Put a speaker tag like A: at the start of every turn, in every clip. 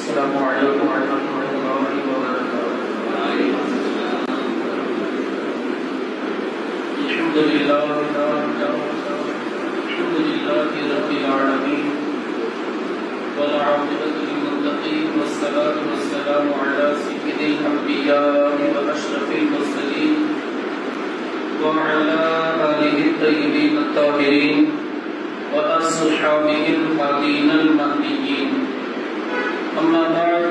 A: السلام علیکم ورحمۃ اللہ وبرکاتہ۔ الحمد للہ رب العالمین والعاقبۃ للمتقین والصلاۃ والسلام علی سید الانبیاء واشرف المرسلین وعلی آلہ الطیبین الطاہرین وأصحابه الهادين المهديين أما بعد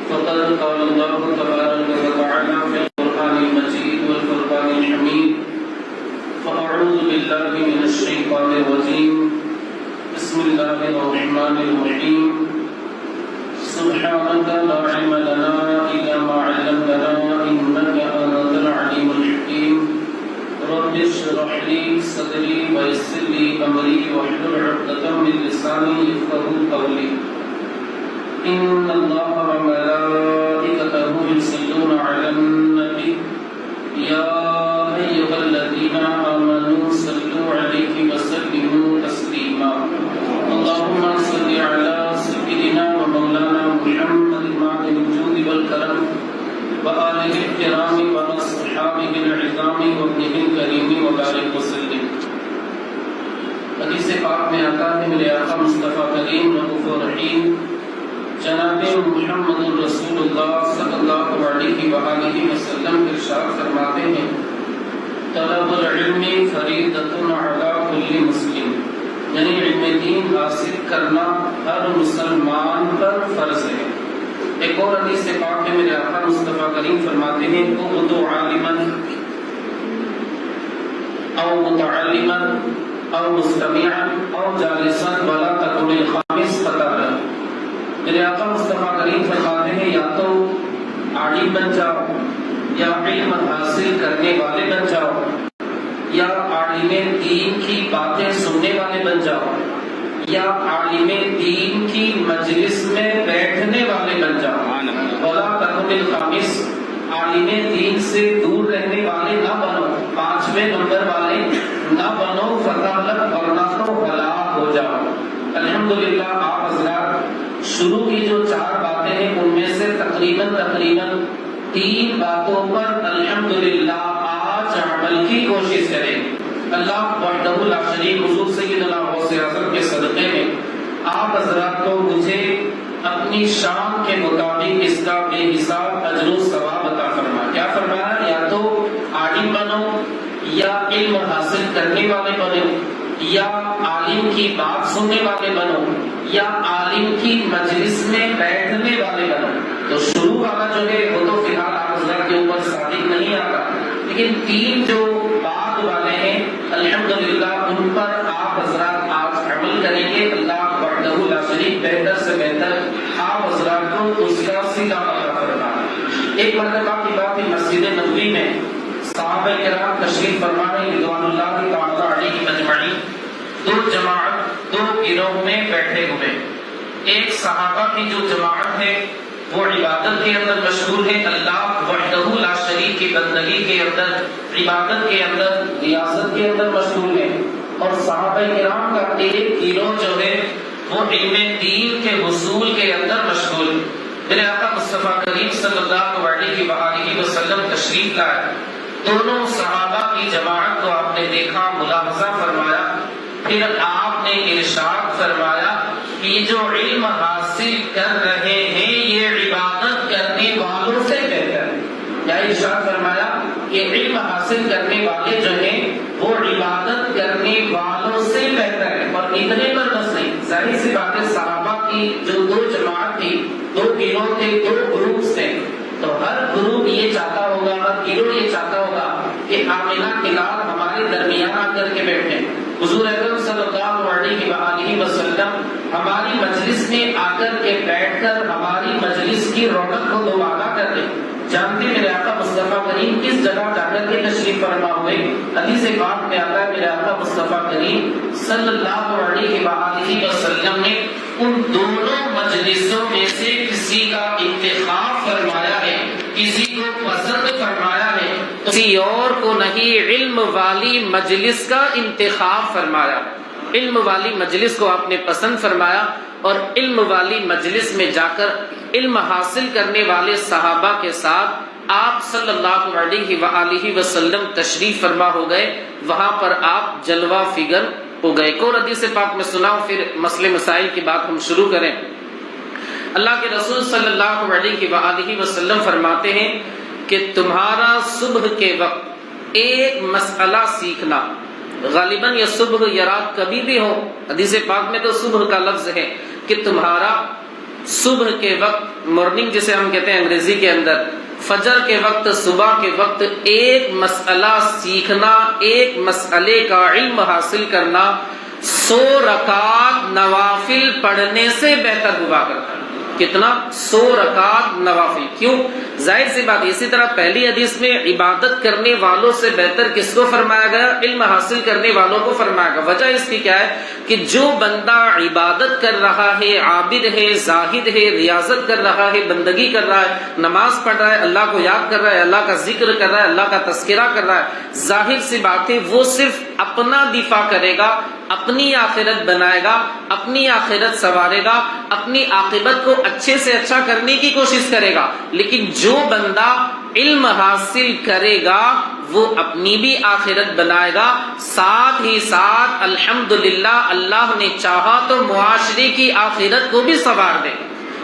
A: فقد قال الله تبارك وتعالى في القرآن المجيد والفرقان الحميد فأعوذ بالله من الشيطان الرجيم بسم الله الرحمن الرحيم سبحانك لا علم لنا إلا ما علمتنا إنك أنت العليم الحكيم رب اشرح لي صدري ويسر لي امري واحلل عقدة من لساني يفقهوا قولي ان الله وملائكته يصلون على النبي يا ايها الذين امنوا صلوا عليه وسلموا تسليما اللهم صل على سيدنا ومولانا محمد معدن الجود والكرم وآلہ الکرام واصحابہ العظام وابنہ الکریم وبارک وسلم۔ حدیث پاک میں آتا ہے میرے آقا مصطفیٰ کریم رؤوف رحیم جناب محمد رسول اللہ صلی اللہ علیہ وآلہ وسلم ارشاد فرماتے ہیں طلب العلم فریضۃ علی کل مسلم، یعنی علم دین حاصل کرنا ہر مسلمان پر فرض ہے۔ ایک اور حدیث پاک میں میرے آقا مصطفیٰ کریم فرماتے ہیں اغدو عالما او متعلما او مستمعا او جالسا ولا تکن الخامس قطارا۔ میرے آقا مصطفیٰ کریم فرماتے ہیں یا تو عالم بن جاؤ یا علم حاصل کرنے والے بن جاؤ یا عالم دین کی باتیں سننے والے بن جاؤ یا عالم دین کی مجلس میں بیٹھنے والے بن جاؤ۔ ولا تکن الخامس، عالم دین سے دور رہنے والے نہ بنو، 5ویں نمبر والے نہ بنو، فتالت ورنہ تو ہلاک ہو جاؤ۔ الحمدللہ آپ حضرات شروع کی جو 4 باتیں ہیں ان میں سے تقریباً 3 باتوں پر الحمدللہ آج عمل کی کوشش کریں۔ اللہ وحدہ لا شریک حضور سیدنا غوث اعظم کے صدقے میں آپ حضرات کو مجھے اپنی شان کے مطابق اس کا بے حساب اجر و ثواب عطا فرما۔ کیا فرمایا؟ یا تو عالم بنو یا علم حاصل کرنے والے بنو یا عالم کی بات سننے والے بنو یا عالم کی مجلس میں بیٹھنے والے بنو۔ تو شروع والا جو ہے وہ تو فی الحال آپ حضرات کے اوپر صادق نہیں آتا، لیکن 3 جو بعد والے ہیں الحمدللہ ان پر آپ حضرات آج عمل کریں گے۔ اللہ وحدہ لا شریک بہتر سے بہتر آپ حضرات کو اس کا سیدھا عطا فرمائے۔ ایک مرتبہ کی بات ہے، مسجد نبوی میں صحابہ کرام تشریف فرما رہے رضوان اللہ تعالی علیہم اجمعین، 2 جماعت 2 گروہ میں بیٹھے ہوئے۔ ایک صحابہ کی جو جماعت ہے وہ عبادت کے اندر مشغول ہے، اللہ وحدہ لا شریک کی بندگی کے اندر، عبادت کے اندر، ریاضت کے اندر مشغول ہے، اور صحابہ کرام کا ایک گروہ جو ہے وہ علم دین کے حصول کے اندر مشغول ہے۔ میرے آقا مصطفیٰ کریم صلی اللہ علیہ وآلہ وسلم تشریف لائے، دونوں صحابہ کی جماعت کو آپ نے دیکھا، ملاحظہ فرمایا، پھر آپ نے ارشاد فرمایا کہ یہ جو علم حاصل کر رہے ہیں یہ عبادت کرنے والوں سے بہتر ہے۔ کیا ارشاد فرمایا کہ علم حاصل کرنے والے جو ہیں وہ عبادت کرنے والوں سے بہتر ہے۔ اور اتنے پر بس نہیں، ظاہر سی بات ہے صحابہ کی جو 2 جماعت تھی، 2 گروہ تھے، 2 گروپس تھے، تو ہر گروپ یہ چاہتا ہوگا، ہر گروہ یہ چاہتا ہوگا کہ آمنہ کلال ہمارے درمیان آ کر کے بیٹھے، حضور اکرم صلی اللہ علیہ وآلہ وسلم ہماری مجلس میں آ کر کے بیٹھ کر ہماری مجلس کی رونق کو دوبارہ کر دیں۔ جانتے میرے آقا مصطفیٰ کریم کس جگہ جا کر کے تشریف فرما ہوئے؟ حدیث پاک میں آتا ہے میرے آقا مصطفیٰ کریم صلی اللہ علیہ وآلہ وسلم نے ان دونوں مجلسوں میں سے کسی کا انتخاب فرمایا ہے، کسی کو پسند فرمایا ہے، کسی اور کو نہیں، علم والی مجلس کا انتخاب فرمایا، علم والی مجلس کو آپ نے پسند فرمایا۔ اور علم والی مجلس میں جا کر علم حاصل کرنے والے صحابہ کے ساتھ آپ صلی اللہ علیہ وآلہ وسلم تشریف فرما ہو گئے، وہاں پر آپ جلوہ فگر ہو گئے۔ ایک اور حدیث پاک میں سناؤں پھر مسئلے مسائل کی بات ہم شروع کریں۔ اللہ کے رسول صلی اللہ علیہ وآلہ وسلم فرماتے ہیں کہ تمہارا صبح کے وقت ایک مسئلہ سیکھنا، غالباً یہ صبح یا رات کبھی بھی ہو، حدیث پاک میں تو صبح کا لفظ ہے، کہ تمہارا صبح کے وقت، مارننگ جسے ہم کہتے ہیں انگریزی کے اندر، فجر کے وقت، صبح کے وقت ایک مسئلہ سیکھنا، ایک مسئلے کا علم حاصل کرنا 100 رکعت نوافل پڑھنے سے بہتر ہوا کرتا ہے۔ کتنا؟ 100 رکعت نوافل۔ کیوں؟ ظاہر سی بات، اسی طرح پہلی حدیث میں عبادت کرنے والوں سے بہتر کس کو فرمایا گیا؟ علم حاصل کرنے والوں کو فرمایا گیا۔ وجہ اس کی کیا ہے کہ جو بندہ عبادت کر رہا ہے، عابد ہے، زاہد ہے، ریاضت کر رہا ہے، بندگی کر رہا ہے، نماز پڑھ رہا ہے، اللہ کو یاد کر رہا ہے، اللہ کا ذکر کر رہا ہے، اللہ کا تذکرہ کر رہا ہے، ظاہر سی بات ہے وہ صرف اپنا دفاع کرے گا، اپنی آخرت بنائے گا، اپنی آخرت سنوارے گا، اپنی عاقبت کو اچھے سے اچھا کرنے کی کوشش کرے گا۔ لیکن جو بندہ علم حاصل کرے گا وہ اپنی بھی آخرت بنائے گا، ساتھ ہی ساتھ الحمدللہ اللہ نے چاہا تو معاشرے کی آخرت کو بھی سنوار دے،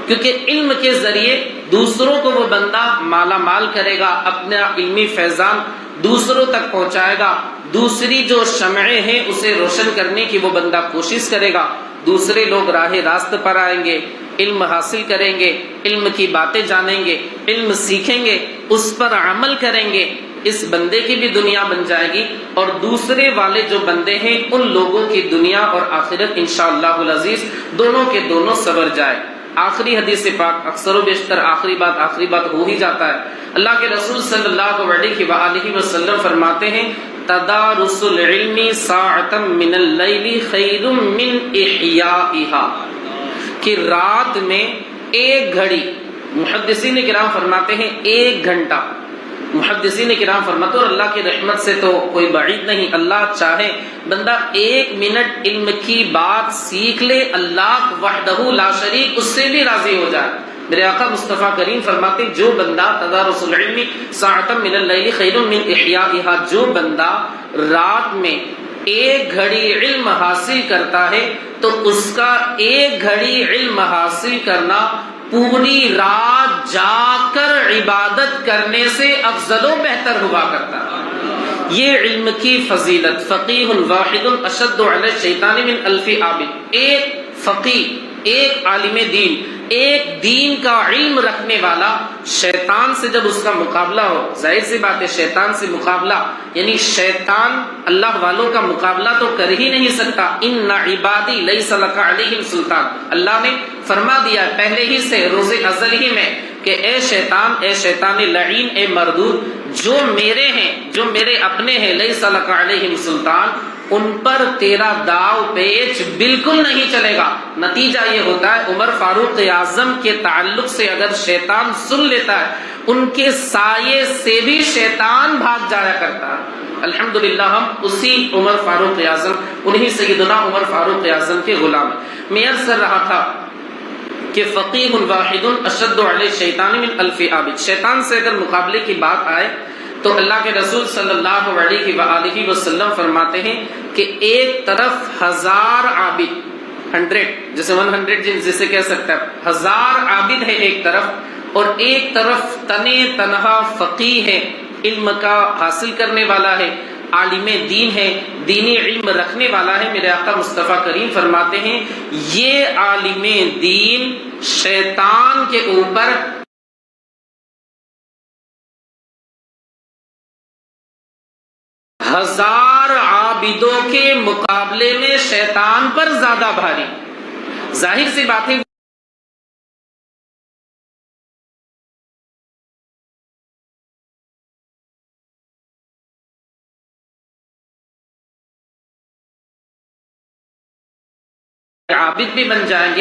A: کیونکہ علم کے ذریعے دوسروں کو وہ بندہ مالا مال کرے گا، اپنا علمی فیضان دوسروں تک پہنچائے گا، دوسری جو شمعیں ہیں اسے روشن کرنے کی وہ بندہ کوشش کرے گا، دوسرے لوگ راہ راست پر آئیں گے، علم حاصل کریں گے، علم کی باتیں جانیں گے، علم سیکھیں گے، اس پر عمل کریں گے، اس بندے کی بھی دنیا بن جائے گی، اور دوسرے والے جو بندے ہیں ان لوگوں کی دنیا اور آخرت انشاءاللہ العزیز دونوں کے دونوں سنور جائے۔ آخری حدیث پاک، اکثر و بیشتر آخری بات ہو ہی جاتا ہے۔ اللہ کے رسول صلی اللہ علیہ وآلہ وسلم فرماتے ہیں تدارس العلم ساعتا من اللیل خیر من احیائها، کہ رات میں ایک گھڑی، محدثین کرام فرماتے ہیں 1 گھنٹہ، محدثین کرام فرماتے ہیں، اور اللہ کی رحمت سے تو کوئی بعید نہیں، اللہ چاہے بندہ 1 منٹ علم کی بات سیکھ لے، اللہ وحدہ لا شریک اس سے بھی راضی ہو جائے۔ میرے آقا مصطفیٰ کریم فرماتے ہیں جو بندہ تدارس العلم ساعتا من اللیل خیر من احیائها، جو بندہ رات میں 1 گھڑی علم حاصل کرتا ہے تو اس کا 1 گھڑی علم حاصل کرنا پوری رات جا کر عبادت کرنے سے افضل و بہتر ہوا کرتا ہے۔ یہ علم کی فضیلت، فقیہ واحد اشد علی الشیطان من 1000 عابد، ایک فقیہ، ایک عالم دین، ایک دین کا علم رکھنے والا، شیطان سے جب اس کا مقابلہ ہو، ظاہر سی بات ہے شیطان سے مقابلہ، یعنی شیطان اللہ والوں کا مقابلہ تو کر ہی نہیں سکتا۔ ان عبادی لیس لک علیہم سلطان، اللہ نے فرما دیا پہلے ہی سے روز ازل ہی میں کہ اے شیطان لعین، اے مردود، جو میرے ہیں، جو میرے اپنے ہیں، لیس لک علیہم سلطان، ان پر تیرا داؤ پیچ بالکل نہیں چلے گا۔ نتیجہ یہ ہوتا ہے عمر فاروق اعظم کے تعلق سے اگر شیطان سن لیتا ہے، ان کے سائے سے بھی شیطان بھاگ جایا کرتا ہے۔ الحمدللہ ہم اسی عمر فاروق اعظم، انہی سیدنا عمر فاروق اعظم کے غلام ہیں۔ میں عرض کر رہا تھا کہ فقیہ واحد اشد علی الشیطان من 1000 عابد، شیطان سے اگر مقابلے کی بات آئے تو اللہ کے رسول صلی اللہ علیہ وآلہ وسلم فرماتے ہیں کہ ایک طرف 1000 عابد، 100 جیسے 100 جسے کہہ سکتا ہے، 1000 عابد ہے ایک طرف، اور ایک طرف تنہا فقیہ ہے، علم کا حاصل کرنے والا ہے، عالم دین ہے، دینی علم رکھنے والا ہے۔ میرے آقا مصطفیٰ کریم فرماتے ہیں یہ عالم دین شیطان کے اوپر 1000 عابدوں کے مقابلے میں شیطان پر زیادہ بھاری۔ ظاہر سی بات ہے عابد بھی بن جائیں گے،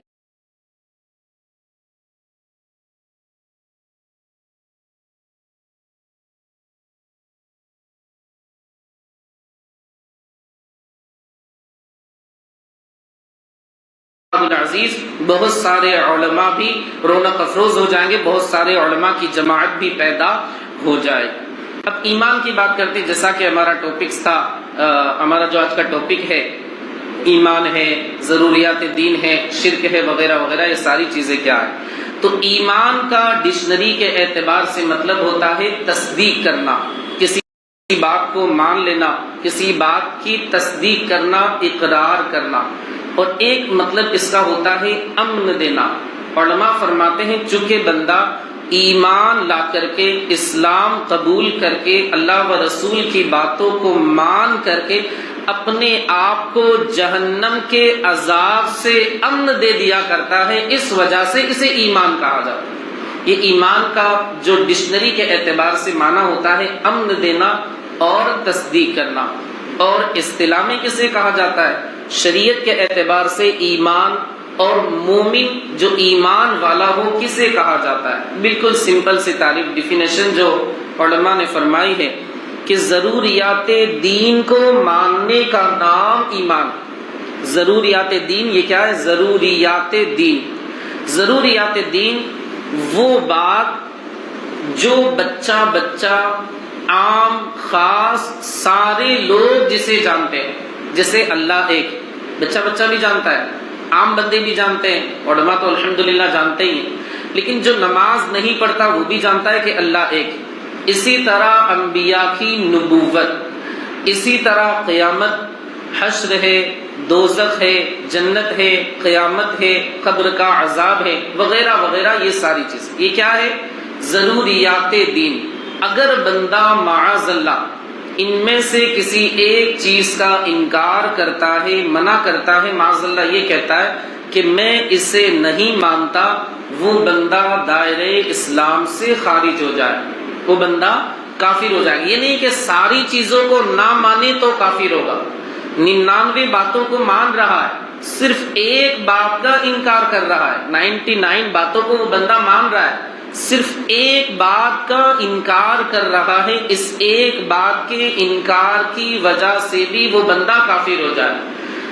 A: العزیز بہت سارے علماء بھی رونق افروز ہو جائیں گے، بہت سارے علماء کی جماعت بھی پیدا ہو جائے۔ اب ایمان کی بات کرتے، جیسا کہ ہمارا ٹاپکس تھا، ہمارا جو آج کا ٹاپک ہے ایمان ہے، ضروریات دین ہے، شرک ہے، وغیرہ وغیرہ، یہ ساری چیزیں کیا ہے؟ تو ایمان کا ڈکشنری کے اعتبار سے مطلب ہوتا ہے تصدیق کرنا، کسی بات کو مان لینا، کسی بات کی تصدیق کرنا، اقرار کرنا، اور ایک مطلب اس کا ہوتا ہے امن دینا۔ علماء فرماتے ہیں چونکہ بندہ ایمان لا کر کے، اسلام قبول کر کے، اللہ و رسول کی باتوں کو مان کر کے اپنے آپ کو جہنم کے عذاب سے امن دے دیا کرتا ہے، اس وجہ سے اسے ایمان کہا جاتا ہے۔ یہ ایمان کا جو ڈکشنری کے اعتبار سے معنی ہوتا ہے امن دینا اور تصدیق کرنا۔ اور اصطلاح میں کسے کہا جاتا ہے؟ شریعت کے اعتبار سے ایمان اور مومن جو ایمان والا ہو کسے کہا جاتا ہے؟ بالکل سمپل سی تعریف، ڈیفینیشن جو علماء نے فرمائی ہے کہ ضروریات دین کو ماننے کا نام ایمان۔ ضروریات دین یہ کیا ہے؟ ضروریات دین، ضروریات دین وہ بات جو بچہ عام خاص سارے لوگ جسے جانتے ہیں، جیسے اللہ ایک، بچہ بھی جانتا ہے، عام بندے بھی جانتے ہیں، علماء تو الحمدللہ جانتے ہی ہیں، لیکن جو نماز نہیں پڑھتا وہ بھی جانتا ہے کہ اللہ ایک۔ اسی طرح انبیاء کی نبوت، اسی طرح قیامت، حشر ہے، دوزخ ہے، جنت ہے، قیامت ہے، قبر کا عذاب ہے، وغیرہ وغیرہ، یہ ساری چیز یہ کیا ہے؟ ضروریات دین۔ اگر بندہ معاذ اللہ ان میں سے کسی ایک چیز کا انکار کرتا ہے، منع کرتا ہے، معاذ اللہ یہ کہتا ہے کہ میں اسے نہیں مانتا، وہ بندہ دائرہ اسلام سے خارج ہو جائے، وہ بندہ کافر ہو جائے گا۔ یہ نہیں کہ ساری چیزوں کو نہ مانے تو کافر ہوگا، 99 باتوں کو مان رہا ہے، صرف ایک بات کا انکار کر رہا ہے، 99 باتوں کو وہ بندہ مان رہا ہے، صرف ایک بات کا انکار کر رہا ہے، اس ایک بات کے انکار کی وجہ سے بھی وہ بندہ کافر ہو جائے۔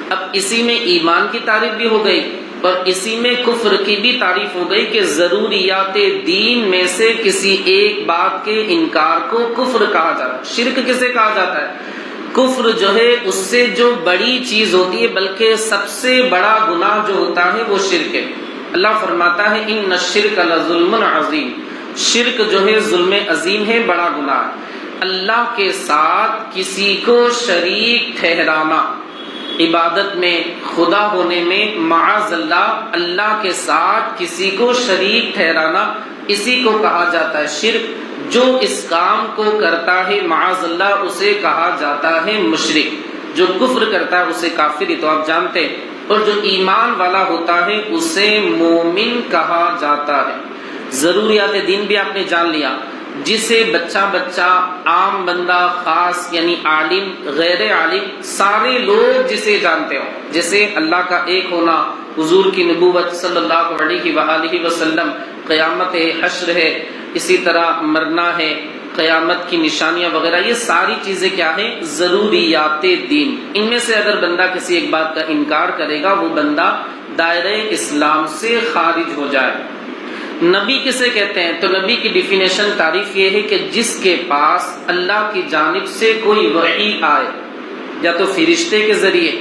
A: اب اسی میں ایمان کی تعریف بھی ہو گئی اور اسی میں کفر کی بھی تعریف ہو گئی کہ ضروریات دین میں سے کسی ایک بات کے انکار کو کفر کہا جاتا ہے۔ شرک کسے کہا جاتا ہے؟ کفر جو ہے اس سے جو بڑی چیز ہوتی ہے، بلکہ سب سے بڑا گناہ جو ہوتا ہے وہ شرک ہے۔ اللہ فرماتا ہے ان الشرک لظلم عظیم، شرک جو ہے ظلم عظیم ہے، بڑا گناہ ہے۔ اللہ کے ساتھ کسی کو شریک ٹھہرانا عبادت میں، خدا ہونے میں، معاذ اللہ اللہ کے ساتھ کسی کو شریک ٹھہرانا، اسی کو کہا جاتا ہے شرک۔ جو اس کام کو کرتا ہے معاذ اللہ اسے کہا جاتا ہے مشرک، جو کفر کرتا ہے اسے کافر، تو آپ جانتے ہیں، اور جو ایمان والا ہوتا ہے اسے مومن کہا جاتا ہے۔ ضروریات دین بھی آپ نے جان لیا، جسے بچہ عام بندہ خاص یعنی عالم غیر عالم سارے لوگ جسے جانتے ہو، جیسے اللہ کا ایک ہونا، حضور کی نبوت صلی اللہ علیہ وآلہ وسلم، قیامت ہے، حشر ہے، اسی طرح مرنا ہے، قیامت کی نشانیاں وغیرہ، یہ ساری چیزیں کیا ہیں؟ ضروریات دین۔ ان میں سے اگر بندہ کسی ایک بات کا انکار کرے گا وہ بندہ دائرہ اسلام سے خارج ہو جائے۔ نبی کسے کہتے ہیں؟ تو نبی کی ڈیفینیشن تعریف یہ ہے کہ جس کے پاس اللہ کی جانب سے کوئی وحی آئے، یا تو فرشتے کے ذریعے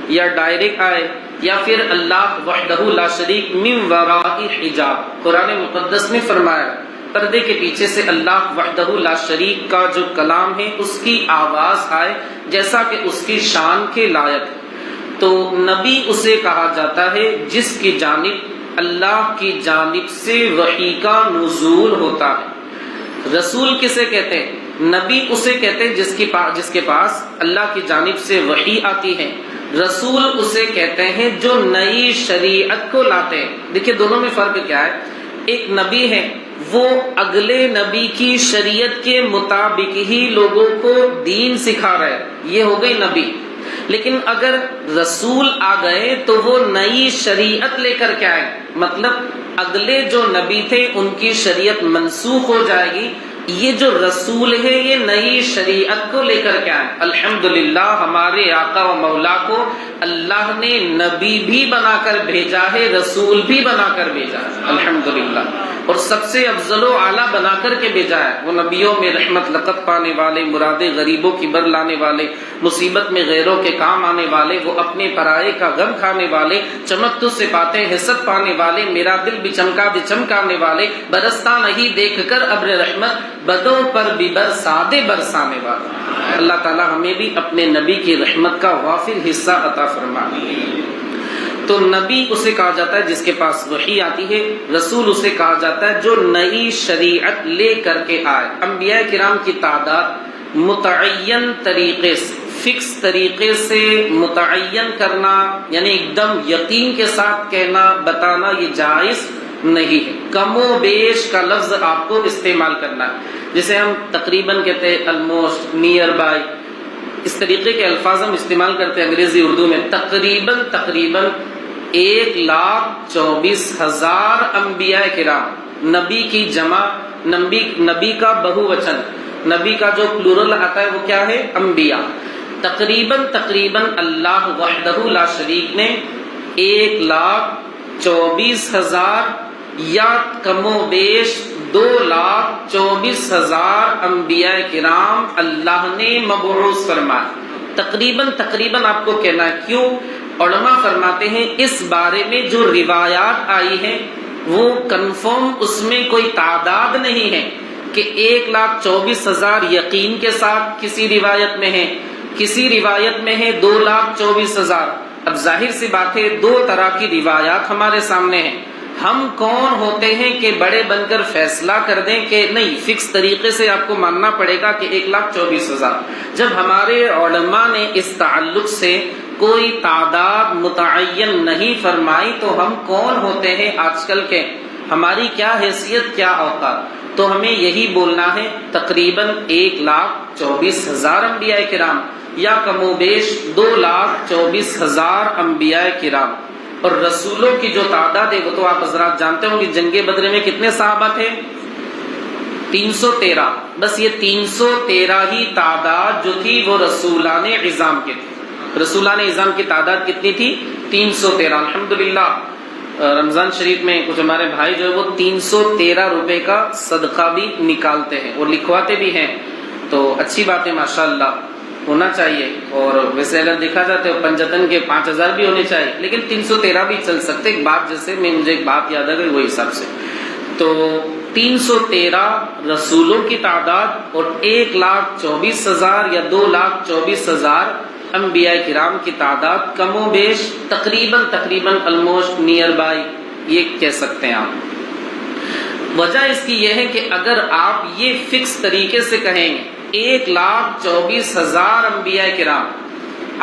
A: یا ڈائریکٹ آئے، یا پھر اللہ وحدہ لا شریک من وراء حجاب، قرآن مقدس میں فرمایا پردے کے پیچھے سے اللہ وحدہ لا شریک کا جو کلام ہے اس کی آواز آئے جیسا کہ اس کی شان کے لائق ہے، تو نبی اسے کہا جاتا ہے جس کی جانب اللہ کی جانب سے وحی کا نزول ہوتا ہے۔ رسول کسے کہتے ہیں؟ نبی اسے کہتے ہیں جس کے پاس اللہ کی جانب سے وحی آتی ہے۔ رسول اسے کہتے ہیں جو نئی شریعت کو لاتے ہیں۔ دیکھیں دونوں میں فرق کیا ہے؟ ایک نبی ہے وہ اگلے نبی کی شریعت کے مطابق ہی لوگوں کو دین سکھا رہے، یہ ہو گئی نبی۔ لیکن اگر رسول آ گئے تو وہ نئی شریعت لے کر کے آئے، مطلب اگلے جو نبی تھے ان کی شریعت منسوخ ہو جائے گی یہ جو رسول ہے یہ نئی شریعت کو لے کر کے آئے. الحمدللہ ہمارے آقا و مولا کو اللہ نے نبی بھی بنا کر بھیجا ہے، رسول بھی بنا کر بھیجا ہے الحمدللہ، اور سب سے افضل و اعلیٰ بنا کر کے بھیجا ہے. وہ نبیوں میں رحمت لقب پانے والے، مراد غریبوں کی بر لانے والے، مصیبت میں غیروں کے کام آنے والے، وہ اپنے پرائے کا غم کھانے والے، چمک تجھ سے باتیں حسد پانے والے، میرا دل بھی چمکا دے چمکانے والے، برستا نہیں دیکھ کر ابر رحمت، بدوں پر بھی برسادے برسانے والے. اللہ تعالی ہمیں بھی اپنے نبی کی رحمت کا وافر حصہ عطا فرمائے. تو نبی اسے کہا جاتا ہے جس کے پاس وحی آتی ہے، رسول اسے کہا جاتا ہے جو نئی شریعت لے کر کے آئے. انبیاء کرام کی تعداد متعین طریقے سے، فکس طریقے سے متعین کرنا، یعنی ایک دم یقین کے ساتھ کہنا بتانا یہ جائز نہیں ہے. کم و بیش کا لفظ آپ کو استعمال کرنا ہے، جسے ہم تقریباً کہتے ہیں آلموسٹ، نیئر بائی، اس طریقے کے الفاظ ہم استعمال کرتے ہیں انگریزی اردو میں. تقریباً 1,24,000 انبیاء کرام، نبی کی جمع، نبی کا بہو وچن، نبی کا جو پلورل آتا ہے وہ کیا ہے؟ انبیاء. تقریباً اللہ وحدہ لا شریک نے 1,24,000 یا کم و بیش 2,24,000 انبیاء کرام اللہ نے مبعوث فرمائے. تقریباً آپ کو کہنا ہے. کیوں؟ علماء فرماتے ہیں اس بارے میں جو روایات آئی ہیں وہ کنفرم، اس میں کوئی تعداد نہیں ہے کہ 1,24,000 یقین کے ساتھ کسی روایت میں ہے، کسی روایت میں ہے 2,24,000. اب ظاہر سی بات ہے دو طرح کی روایات ہمارے سامنے ہیں. ہم کون ہوتے ہیں کہ بڑے بن کر فیصلہ کر دیں کہ نہیں فکس طریقے سے آپ کو ماننا پڑے گا کہ 1,24,000. جب ہمارے علماء نے اس تعلق سے کوئی تعداد متعین نہیں فرمائی تو ہم کون ہوتے ہیں آج کل کے؟ ہماری کیا حیثیت، کیا اوقات؟ تو ہمیں یہی بولنا ہے تقریباً 1,24,000 انبیاء کرام یا کم و بیش 2,24,000 انبیاء کرام. اور رسولوں کی جو تعداد ہے وہ تو آپ حضرات جانتے ہوں گے. جنگ بدر میں کتنے صحابہ تھے؟ 313. بس یہ 313 ہی تعداد جو تھی وہ رسولان عظام کی تھی. رسولان عظام کی تعداد کتنی تھی؟ 313. الحمدللہ رمضان شریف میں کچھ ہمارے بھائی جو ہے وہ 313 روپے کا صدقہ بھی نکالتے ہیں اور لکھواتے بھی ہیں. تو اچھی بات ہے، ماشاءاللہ ہونا چاہیے. اور ویسے اگر دیکھا جاتا ہے پنجتن کے 5,000 بھی ہونے چاہیے، لیکن 313 بھی چل سکتے. ایک بات جیسے مجھے ایک بات یاد آ گئی وہ حساب سے. تو 313 رسولوں کی تعداد اور 1,24,000 یا 2,24,000 انبیاء کرام کی تعداد کم و بیش تقریباً آلموسٹ نیئر بائی یہ کہہ سکتے ہیں آپ. وجہ اس کی یہ ہے کہ اگر آپ یہ فکس طریقے سے کہیں گے 1,24,000 انبیاء کرام،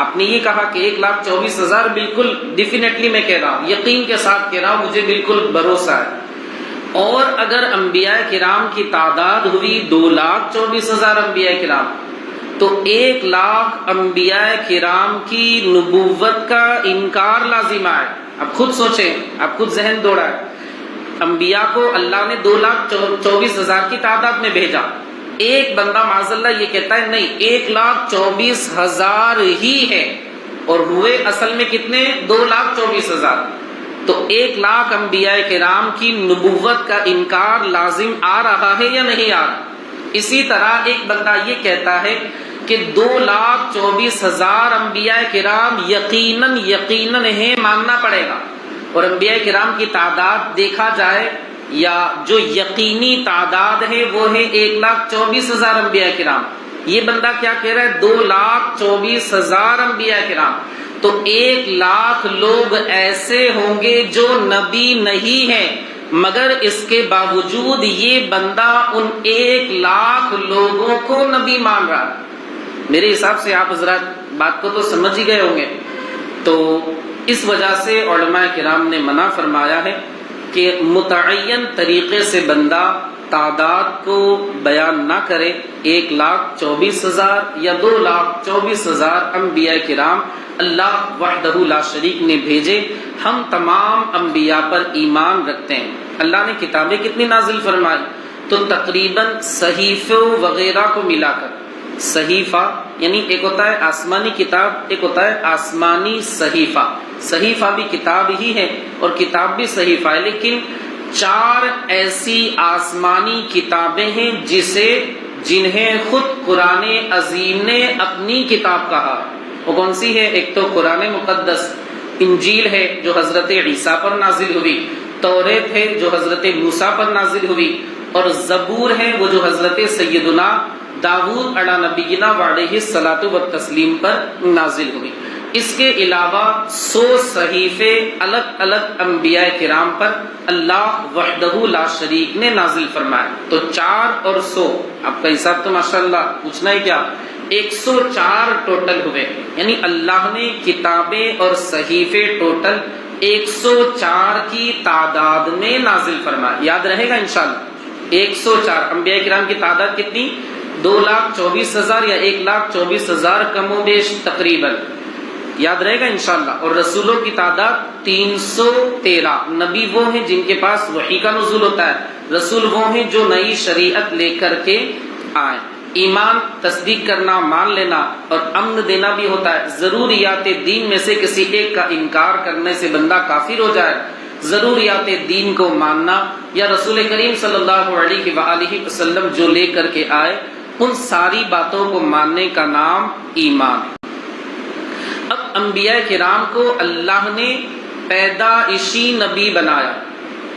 A: آپ نے یہ کہا کہ 1,24,000 بالکل ڈیفینیٹلی میں کہہ رہا ہوں، یقین کے ساتھ کہہ رہا ہوں، مجھے بالکل بھروسہ ہے. اور اگر انبیاء کرام کی تعداد ہوئی 2,24,000 انبیاء کرام تو 1,00,000 انبیاء کرام کی نبوت کا انکار لازم ہے. اب خود سوچیں، آپ خود ذہن دوڑائیں. انبیاء کو اللہ نے 2,24,000 کی تعداد میں بھیجا. ایک بندہ معاذ اللہ یہ کہتا ہے نہیں 1,24,000 ہی ہے، اور ہوئے اصل میں کتنے؟ 2,24,000. تو 1,00,000 انبیاء کرام کی نبوت کا انکار لازم آ رہا ہے یا نہیں آ رہا؟ اسی طرح ایک بندہ یہ کہتا ہے کہ 2,24,000 انبیاء کرام یقیناً ہے، ماننا پڑے گا. اور انبیاء کرام کی تعداد دیکھا جائے یا جو یقینی تعداد ہے وہ ہے 1,24,000 انبیاء کرام. یہ بندہ کیا کہہ رہا ہے؟ 2,24,000 انبیاء کرام. تو 1,00,000 لوگ ایسے ہوں گے جو نبی نہیں ہیں، مگر اس کے باوجود یہ بندہ ان 1,00,000 لوگوں کو نبی مان رہا ہے. میرے حساب سے آپ حضرات بات کو تو سمجھ ہی گئے ہوں گے. تو اس وجہ سے علماء کرام نے منع فرمایا ہے کہ متعین طریقے سے بندہ تعداد کو بیان نہ کرے. 1,24,000 یا 2,24,000 انبیاء کرام اللہ وحدہ لا شریک نے بھیجے. ہم تمام انبیاء پر ایمان رکھتے ہیں. اللہ نے کتابیں کتنی نازل فرمائی؟
B: تو تقریباً صحیفوں وغیرہ کو ملا کر، صحیفہ یعنی ایک ہوتا ہے آسمانی کتاب، ایک ہوتا ہے آسمانی صحیفہ۔ صحیفہ بھی کتاب ہی ہے اور کتاب بھی صحیفہ ہے، لیکن 4 ایسی آسمانی کتابیں ہیں جنہیں خود قرآن عظیم نے اپنی کتاب کہا۔ وہ کون سی ہے؟ ایک تو قرآن مقدس، انجیل ہے جو حضرت عیسیٰ پر نازل ہوئی، توریت ہے جو حضرت موسیٰ پر نازل ہوئی، اور زبور ہے وہ جو حضرت سیدنا داؤد علی نبینا وعلیہ الصلاۃ والتسلیم پر نازل ہوئی۔ اس کے علاوہ 100 صحیفے الگ الگ انبیاء کرام پر اللہ وحدہ لا شریک نے نازل فرمائے۔ تو 4 اور 100، آپ کا حساب تو ماشاءاللہ پوچھنا ہی کیا، 104 ٹوٹل ہوئے، یعنی اللہ نے کتابیں اور صحیفے ٹوٹل 104 کی تعداد میں نازل فرمائے۔ یاد رہے گا انشاءاللہ، 104 انبیاء کرام کی تعداد کتنی؟ 2,24,000 یا 1,24,000 کم و بیش تقریباً، یاد رہے گا انشاءاللہ۔ اور رسولوں کی تعداد 313۔ نبی وہ ہیں جن کے پاس وحی کا نزول ہوتا ہے، رسول وہ ہیں جو نئی شریعت لے کر کے آئے۔ ایمان تصدیق کرنا، مان لینا اور امن دینا بھی ہوتا ہے۔ ضروریات دین میں سے کسی ایک کا انکار کرنے سے بندہ کافر ہو جائے، ضروریات دین کو ماننا یا رسول کریم صلی اللہ علیہ وآلہ وسلم جو لے کر کے آئے ان ساری باتوں کو ماننے کا نام ایمان ہے۔ اب انبیاء کرام کو اللہ نے پیدائشی نبی بنایا۔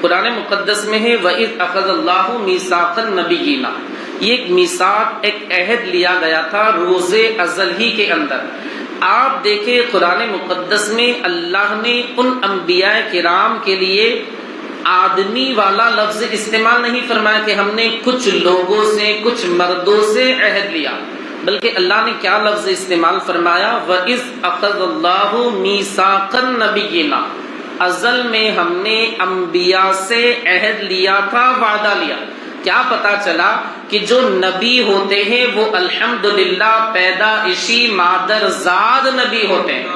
B: قرآن مقدس میں ہے وَإِذْ أَخَذَ اللَّهُ مِيثَاقَ النَّبِيِّينَ، یہ ایک میثاق، ایک عہد لیا گیا تھا روز ازل ہی کے اندر۔ آپ دیکھیں قرآن مقدس میں اللہ نے ان انبیاء کرام کے لیے آدمی والا لفظ استعمال نہیں فرمایا کہ ہم نے کچھ لوگوں سے، کچھ مردوں سے عہد لیا، بلکہ اللہ نے کیا لفظ استعمال فرمایا؟ وَإِذْ أَخَذَ اللَّهُ مِيثَاقَ النَّبِيِّينَ، ازل میں ہم نے انبیاء سے عہد لیا تھا، وعدہ لیا۔ کیا پتا چلا کہ جو نبی ہوتے ہیں وہ الحمدللہ پیدائشی مادرزاد نبی ہوتے ہیں۔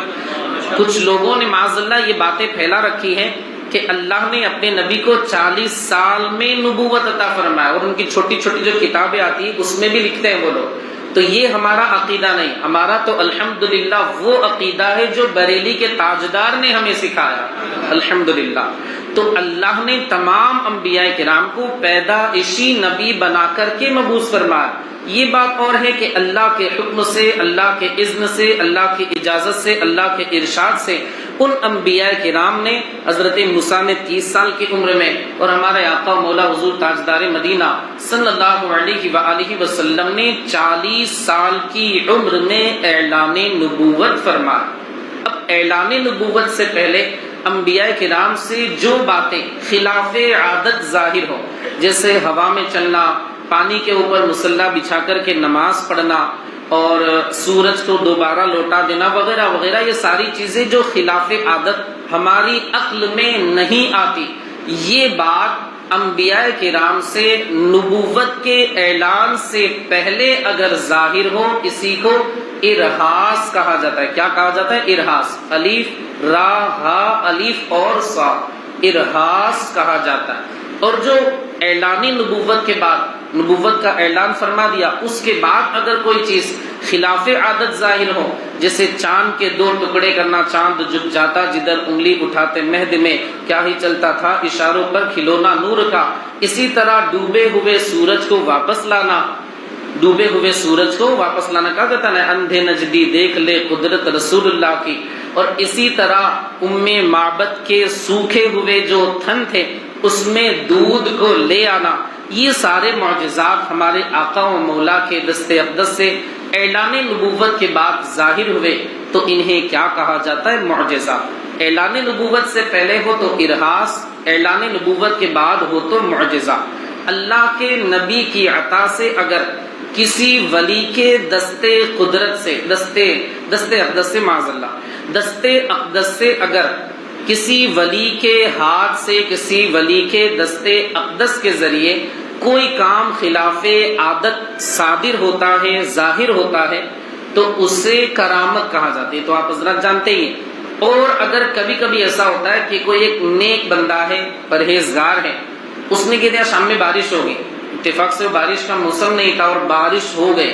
B: کچھ لوگوں نے معاذ اللہ یہ باتیں پھیلا رکھی ہیں کہ اللہ نے اپنے نبی کو 40 سال میں نبوت عطا فرمایا، اور ان کی چھوٹی چھوٹی جو کتابیں آتی ہیں اس میں بھی لکھتے ہیں وہ لوگ۔ تو یہ ہمارا عقیدہ نہیں، ہمارا تو الحمدللہ وہ عقیدہ ہے جو بریلی کے تاجدار نے ہمیں سکھایا، الحمدللہ۔ تو اللہ نے تمام انبیاء کرام کو پیدائشی نبی بنا کر کے مبعوث فرمایا۔ یہ بات اور ہے کہ اللہ کے حکم سے، اللہ کے اذن سے، اللہ کی اجازت سے، اللہ کے ارشاد سے ان انبیاء کرام نے، حضرت موسیٰ نے 30 سال کی عمر میں، اور ہمارے آقا مولا حضور تاجدار مدینہ صلی اللہ علیہ وآلہ وسلم نے 40 سال کی عمر میں اعلان نبوت فرمایا۔ اب اعلان نبوت سے پہلے انبیاء کرام سے جو باتیں خلاف عادت ظاہر ہو، جیسے ہوا میں چلنا، پانی کے اوپر مصلی بچھا کر کے نماز پڑھنا، اور سورج کو دوبارہ لوٹا دینا وغیرہ وغیرہ، یہ ساری چیزیں جو خلاف عادت ہماری عقل میں نہیں آتی، یہ بات انبیاء کرام سے نبوت کے اعلان سے پہلے اگر ظاہر ہو، کسی کو ارہاس کہا جاتا ہے۔ کیا کہا جاتا ہے؟ ارہاس، الف را ہا الف اور صا، ارہاس کہا جاتا ہے۔ اور جو اعلان نبوت کے بعد نبوت کا اعلان فرما دیا، اس کے بعد اگر کوئی چیز خلاف عادت ظاہر ہو، جیسے چاند کے 2 ٹکڑے کرنا، چاند جھک جاتا جدھر انگلی اٹھاتے مہد میں کیا ہی چلتا تھا، اشاروں پر کھلونا نور کا، اسی طرح ڈوبے ہوئے سورج کو واپس لانا، ڈوبے ہوئے سورج کو واپس لانا کہا جاتا ہے، اندھے نجدی دیکھ لے قدرت رسول اللہ کی۔ اور اسی طرح معبد کے سوکھے ہوئے جو تھن تھے اس میں دودھ کو لے آنا، یہ سارے معجزات ہمارے آقا و مولا کے دست اقدس سے اعلان نبوت کے بعد ظاہر ہوئے، تو انہیں کیا کہا جاتا ہے؟ معجزہ۔ اعلان نبوت سے پہلے ہو تو ارہاس، اعلان نبوت کے بعد ہو تو معجزہ۔ اللہ کے نبی کی عطا سے اگر کسی ولی کے دست قدرت سے، دست اقدس سے معاذ اللہ، دست اقدس سے اگر کسی ولی کے ہاتھ سے، کسی ولی کے دست اقدس کے ذریعے کوئی کام خلاف عادت صادر ہوتا ہے، ظاہر ہوتا ہے، تو اسے کرامت کہا جاتی ہے۔ تو آپ حضرات جانتے ہی ہیں۔ اور اگر کبھی کبھی ایسا ہوتا ہے کہ کوئی ایک نیک بندہ ہے، پرہیزگار ہے، اس نے کہہ دیا شام میں بارش ہوگی، اتفاق سے بارش کا موسم نہیں تھا اور بارش ہو گئی،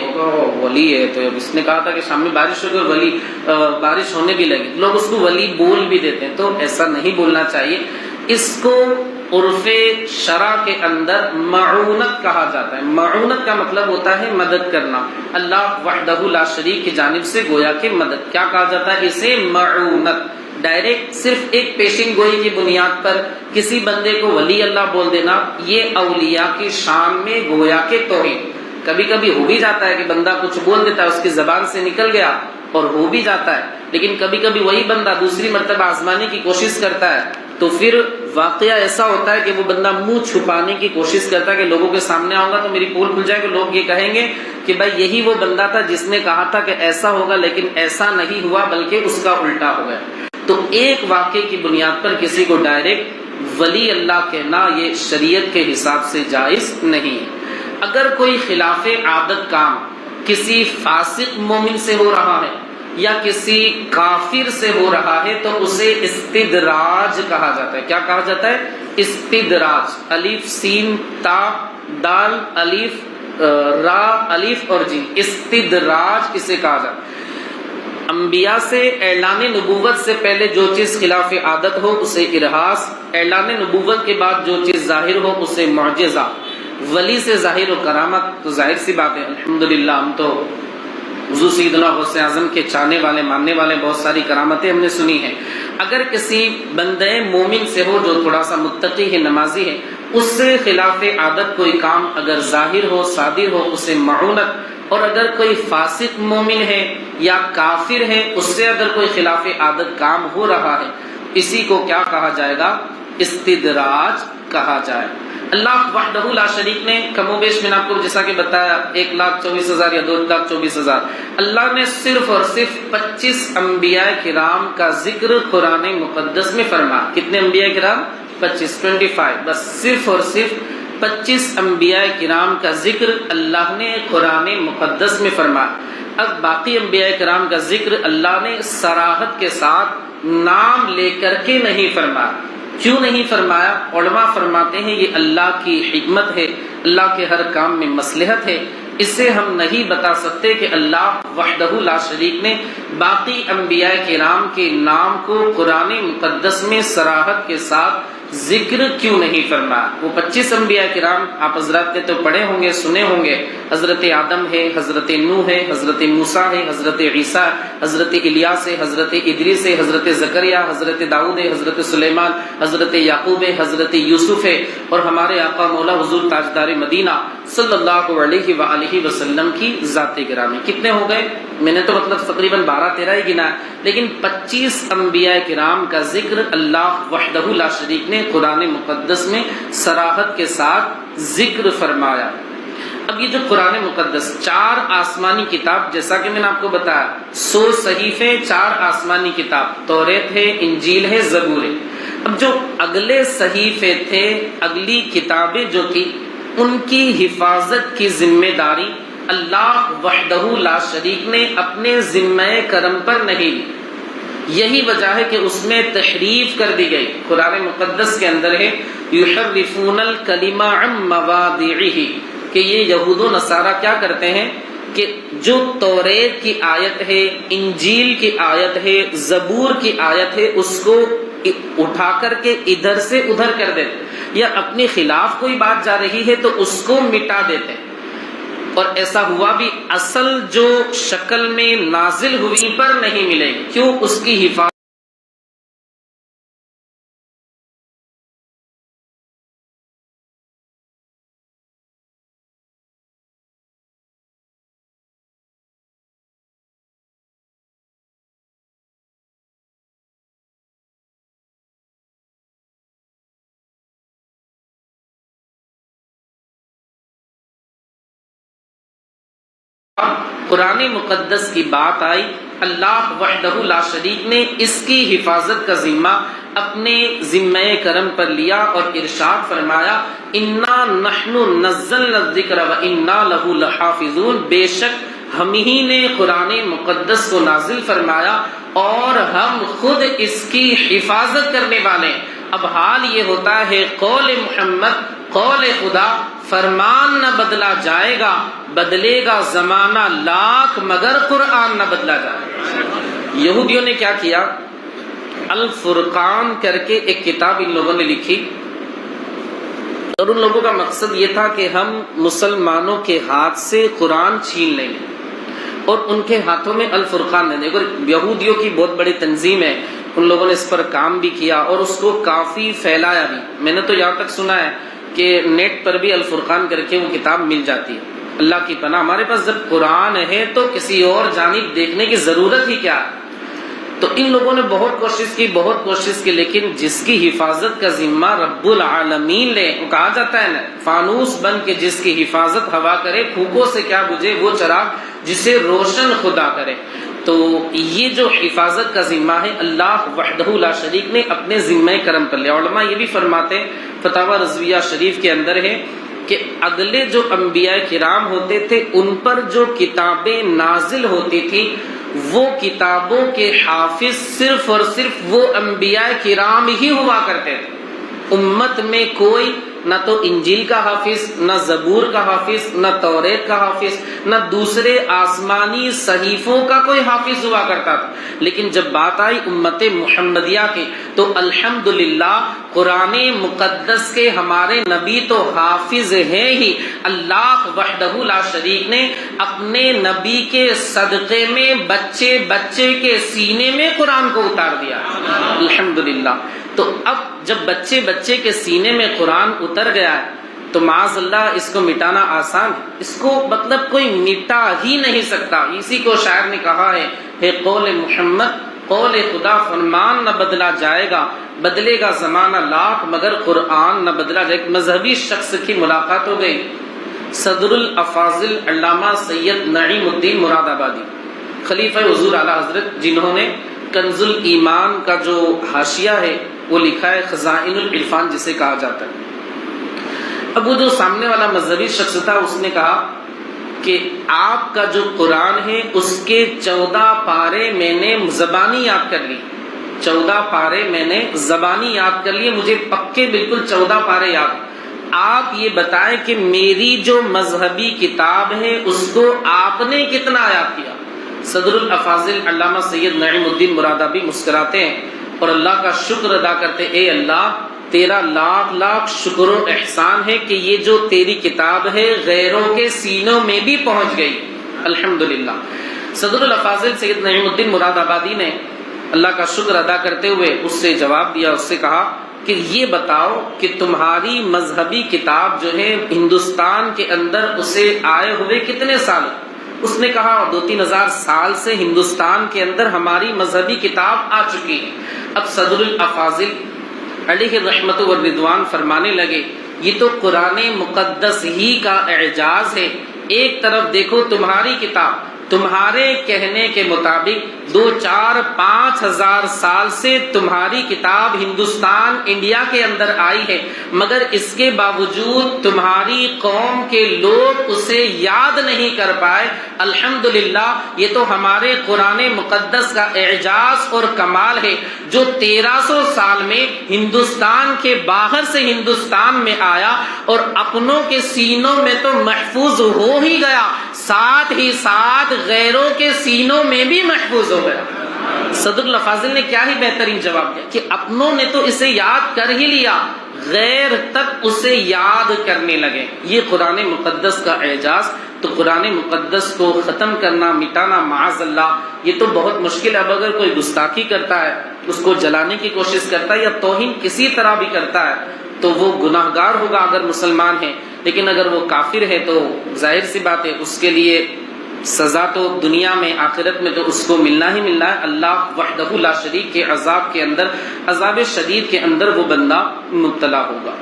B: ولی ہے تو اب اس نے کہا تھا کہ شام میں بارش ہو گئی اور ولی بارش ہونے بھی لگی، لوگ اس کو ولی بول بھی دیتے ہیں، تو ایسا نہیں بولنا چاہیے۔ اس کو عرف شرع کے اندر معونت کہا جاتا ہے۔ معونت کا مطلب ہوتا ہے مدد کرنا، اللہ وحدہ لا شریک کی جانب سے گویا کہ مدد، کیا کہا جاتا ہے اسے؟ معونت۔ ڈائریکٹ صرف ایک پیشن گوئی کی بنیاد پر کسی بندے کو ولی اللہ بول دینا، یہ اولیاء کی شان میں گویا کہ توہین۔ کبھی کبھی ہو بھی جاتا ہے کہ بندہ کچھ بول دیتا ہے، اس کی زبان سے نکل گیا اور ہو بھی جاتا ہے، لیکن کبھی کبھی وہی بندہ دوسری مرتبہ آزمانے کی کوشش کرتا ہے تو پھر واقعہ ایسا ہوتا ہے کہ وہ بندہ منہ چھپانے کی کوشش کرتا ہے کہ لوگوں کے سامنے آؤں گا تو میری پول کھل جائے گا، لوگ یہ کہیں گے کہ بھائی یہی وہ بندہ تھا جس نے کہا تھا کہ ایسا ہوگا، لیکن ایسا نہیں ہوا بلکہ اس کا الٹا ہو گیا۔ تو ایک واقعے کی بنیاد پر کسی کو ڈائریکٹ ولی اللہ کہنا یہ شریعت کے حساب سے جائز نہیں ہے۔ اگر کوئی خلاف عادت کام کسی فاسق مومن سے ہو رہا ہے یا کسی کافر سے ہو رہا ہے تو اسے استدراج کہا جاتا ہے۔ کیا کہا جاتا ہے؟ استدراج۔ الف سین تا دال الف را الف اور جیم، استدراج اسے کہا جاتا ہے۔ انبیاء سے اعلان نبوت سے پہلے جو چیز خلاف عادت ہو اسے ارہاس، اعلان نبوت کے بعد جو چیز ظاہر ہو اسے معجزہ۔ ولی سے ظاہر و کرامت تو ظاہر سی بات ہے، الحمدللہ ہم تو حضور سیدنا غوث اعظم کے چاہنے والے ماننے والے بہت ساری کرامتیں ہم نے سنی ہیں۔ اگر کسی بندے مومن سے ہو جو تھوڑا سا متقی ہے، نمازی ہے، اس سے خلاف عادت کوئی کام اگر ظاہر ہو صادر ہو اسے معونت، اور اگر کوئی فاسق مومن ہے یا کافر ہے اس سے اگر کوئی خلاف عادت کام ہو رہا ہے، اسی کو کیا کہا جائے گا؟ استدراج کہا جائے۔ اللہ وحدہ لا شریک نے کم و بیش میں نے آپ کو جیسا کہ بتایا 1,24,000 یا 2,24,000، اللہ نے صرف اور صرف 25 انبیاء کرام کا ذکر قرآن مقدس میں فرمایا۔ کتنے انبیاء کرام؟ 25، بس صرف اور صرف 25 انبیاء کرام کا ذکر اللہ نے قرآن مقدس میں فرمایا۔ اب باقی انبیاء کرام کا ذکر اللہ نے صراحت کے ساتھ نام لے کر کے نہیں فرمایا۔ کیوں نہیں فرمایا؟ علماء فرماتے ہیں یہ اللہ کی حکمت ہے، اللہ کے ہر کام میں مصلحت ہے۔ اس سے ہم نہیں بتا سکتے کہ اللہ وحدہ لا شریک نے باقی انبیاء کرام کے نام کو قرآن مقدس میں صراحت کے ساتھ ذکر کیوں نہیں فرمایا۔ وہ 25 انبیاء کرام آپ حضرات نے تو پڑھے ہوں گے، سنے ہوں گے، حضرت آدم ہے، حضرت نوح ہے، حضرت موسیٰ ہے، حضرت عیسیٰ، حضرت الیاس ہے، حضرت ادریس ہے، حضرت زکریا، حضرت داؤد ہے، حضرت سلیمان، حضرت یعقوب ہے، حضرت یوسف ہے، اور ہمارے آقا مولا حضور تاجدار مدینہ صلی اللہ علیہ وآلہ وسلم کی ذات گرامی۔ کتنے ہو گئے؟ میں نے تو مطلب تقریباً 12-13 ہی گنا ہے، لیکن 25 انبیاء کرام کا ذکر اللہ وحدہ لا شریک نے قرآن مقدس میں صراحت کے ساتھ ذکر فرمایا۔ اب یہ جو قرآن مقدس 4 آسمانی کتاب، جیسا کہ میں نے آپ کو بتایا 100 صحیفے، 4 آسمانی کتاب، توریت ہے، انجیل ہے، زبور ہے۔ اب جو اگلے صحیفے تھے، اگلی کتابیں جو تھی، ان کی حفاظت کی ذمہ داری اللہ وحدہ لا شریک نے اپنے ذمہ کرم پر نہیں لی۔ یہی وجہ ہے کہ اس میں تحریف کر دی گئی۔ قرآن مقدس کے اندر ہے یحرفون الکلم عن مواضعہ، کہ یہ یہود و نصارہ کیا کرتے ہیں کہ جو توریت کی آیت ہے، انجیل کی آیت ہے، زبور کی آیت ہے، اس کو اٹھا کر کے ادھر سے ادھر کر دیتے، یا اپنے خلاف کوئی بات جا رہی ہے تو اس کو مٹا دیتے۔ اور ایسا ہوا بھی، اصل جو شکل میں نازل ہوئی پر نہیں ملے گی۔ کیوں؟ اس کی حفاظت قرآن مقدس کی بات آئی، اللہ وحدہ لا شریک نے اس کی حفاظت کا ذمہ اپنے ذمہ کرم پر لیا اور ارشاد فرمایا انا نحن نزلنا الذکر وانا لہ لحافظون، بے شک ہم ہی نے قرآن مقدس کو نازل فرمایا اور ہم خود اس کی حفاظت کرنے والے۔ اب حال یہ ہوتا ہے قول محمد قول خدا فرمان نہ بدلا جائے گا، بدلے گا زمانہ لاکھ مگر قرآن نہ بدلا جائے گا۔ یہودیوں نے کیا کیا، الفرقان کر کے ایک کتاب ان لوگوں نے لکھی، اور ان لوگوں کا مقصد یہ تھا کہ ہم مسلمانوں کے ہاتھ سے قرآن چھین لیں گے اور ان کے ہاتھوں میں الفرقان دیں گے۔ اور یہودیوں کی بہت بڑی تنظیم ہے، ان لوگوں نے اس پر کام بھی کیا اور اس کو کافی پھیلایا بھی۔ میں نے تو یہاں تک سنا ہے کہ نیٹ پر بھی الفرقان کر کے وہ کتاب مل جاتی ہے۔ اللہ کی پناہ، ہمارے پاس جب قرآن ہے تو کسی اور جانب دیکھنے کی ضرورت ہی کیا ہے۔ تو ان لوگوں نے بہت کوشش کی، لیکن جس کی حفاظت کا ذمہ رب العالمین لے، وہ کہا جاتا ہے نا، فانوس بن کے جس کی حفاظت ہوا کرے، پھوکوں سے کیا بجھے وہ چراغ جسے روشن خدا کرے۔ تو یہ جو حفاظت کا ذمہ ہے اللہ وحدہ لا شریک نے اپنے ذمہ کرم پر لیا۔ علماء یہ بھی فرماتے ہیں، فتاوی رضویہ شریف کے اندر ہے کہ اگلے جو انبیاء کرام ہوتے تھے ان پر جو کتابیں نازل ہوتی تھی وہ کتابوں کے حافظ صرف اور صرف وہ انبیاء کرام ہی ہوا کرتے تھے۔ امت میں کوئی نہ تو انجیل کا حافظ، نہ زبور کا حافظ، نہ توریت کا حافظ، نہ دوسرے آسمانی صحیفوں کا کوئی حافظ ہوا کرتا تھا۔ لیکن جب بات آئی امت محمدیہ کی تو الحمدللہ قرآن مقدس کے ہمارے نبی تو حافظ ہیں ہی، اللہ وحدہ لا شریک نے اپنے نبی کے صدقے میں بچے بچے کے سینے میں قرآن کو اتار دیا، الحمدللہ۔ تو اب جب بچے بچے کے سینے میں قرآن اتر گیا ہے تو معاذ اللہ اس کو مٹانا آسان ہے، اس کو مطلب کوئی مٹا ہی نہیں سکتا۔ اسی کو شاعر نے کہا ہے قول محمد قول خدا فرمان نہ بدلا جائے گا، بدلے گا زمانہ لاکھ مگر قرآن نہ بدلا جائے گا۔ ایک مذہبی شخص کی ملاقات ہو گئی، صدر الافاضل علامہ سید نعیم الدین مراد آبادی، خلیفہ حضور اعلیٰ حضرت، جنہوں نے کنز الایمان کا جو حاشیہ ہے وہ لکھا ہے خزائن العرفان جسے کہا جاتا ہے۔ اب وہ جو سامنے والا مذہبی شخص تھا اس نے کہا کہ آپ کا جو قرآن ہے اس کے 14 پارے میں نے زبانی یاد کر لی، 14 پارے میں نے زبانی یاد کر لیے، مجھے پکے بالکل 14 پارے یاد۔ آپ یہ بتائیں کہ میری جو مذہبی کتاب ہے اس کو آپ نے کتنا یاد کیا؟ صدر الافاضل علامہ سید نعیم الدین مرادآبادی مسکراتے ہیں اور اللہ کا شکر ادا کرتے، اے اللہ تیرا لاکھ لاکھ شکر و احسان ہے کہ یہ جو تیری کتاب ہے غیروں کے سینوں میں بھی پہنچ گئی، الحمدللہ۔ صدر الافاضل سید نعیم الدین مراد آبادی نے اللہ کا شکر ادا کرتے ہوئے اس سے جواب دیا، اس سے کہا کہ یہ بتاؤ کہ تمہاری مذہبی کتاب جو ہے ہندوستان کے اندر اسے آئے ہوئے کتنے سال؟ اس نے کہا 2-3 ہزار سال سے ہندوستان کے اندر ہماری مذہبی کتاب آ چکی ہے۔ اب صدر الافاضل علیہ رحمت و رضوان فرمانے لگے یہ تو قرآن مقدس ہی کا اعجاز ہے۔ ایک طرف دیکھو تمہاری کتاب تمہارے کہنے کے مطابق 2-4-5 ہزار سال سے تمہاری کتاب ہندوستان انڈیا کے اندر آئی ہے، مگر اس کے باوجود تمہاری قوم کے لوگ اسے یاد نہیں کر پائے۔ الحمدللہ یہ تو ہمارے قرآن مقدس کا اعجاز اور کمال ہے جو 1300 سال میں ہندوستان کے باہر سے ہندوستان میں آیا اور اپنوں کے سینوں میں تو محفوظ ہو ہی گیا، ساتھ ہی ساتھ غیروں کے سینوں میں بھی محفوظ ہو گیا۔ صدر الافاضل نے کیا ہی بہترین جواب دیا کہ اپنوں نے تو اسے یاد کر ہی لیا، غیر تک اسے یاد کرنے لگے۔ یہ قرآن مقدس کا اعجاز۔ تو قرآن مقدس کو ختم کرنا، مٹانا معاذ اللہ یہ تو بہت مشکل ہے۔ اب اگر کوئی گستاخی کرتا ہے، اس کو جلانے کی کوشش کرتا ہے یا توہین کسی طرح بھی کرتا ہے تو وہ گناہ گار ہوگا اگر مسلمان ہے، لیکن اگر وہ کافر ہے تو ظاہر سی بات ہے اس کے لیے سزا تو دنیا میں آخرت میں تو اس کو ملنا ہی ملنا ہے۔ اللہ وحدہ لا شریک کے عذاب کے اندر، عذاب شدید کے اندر وہ بندہ مبتلا ہوگا۔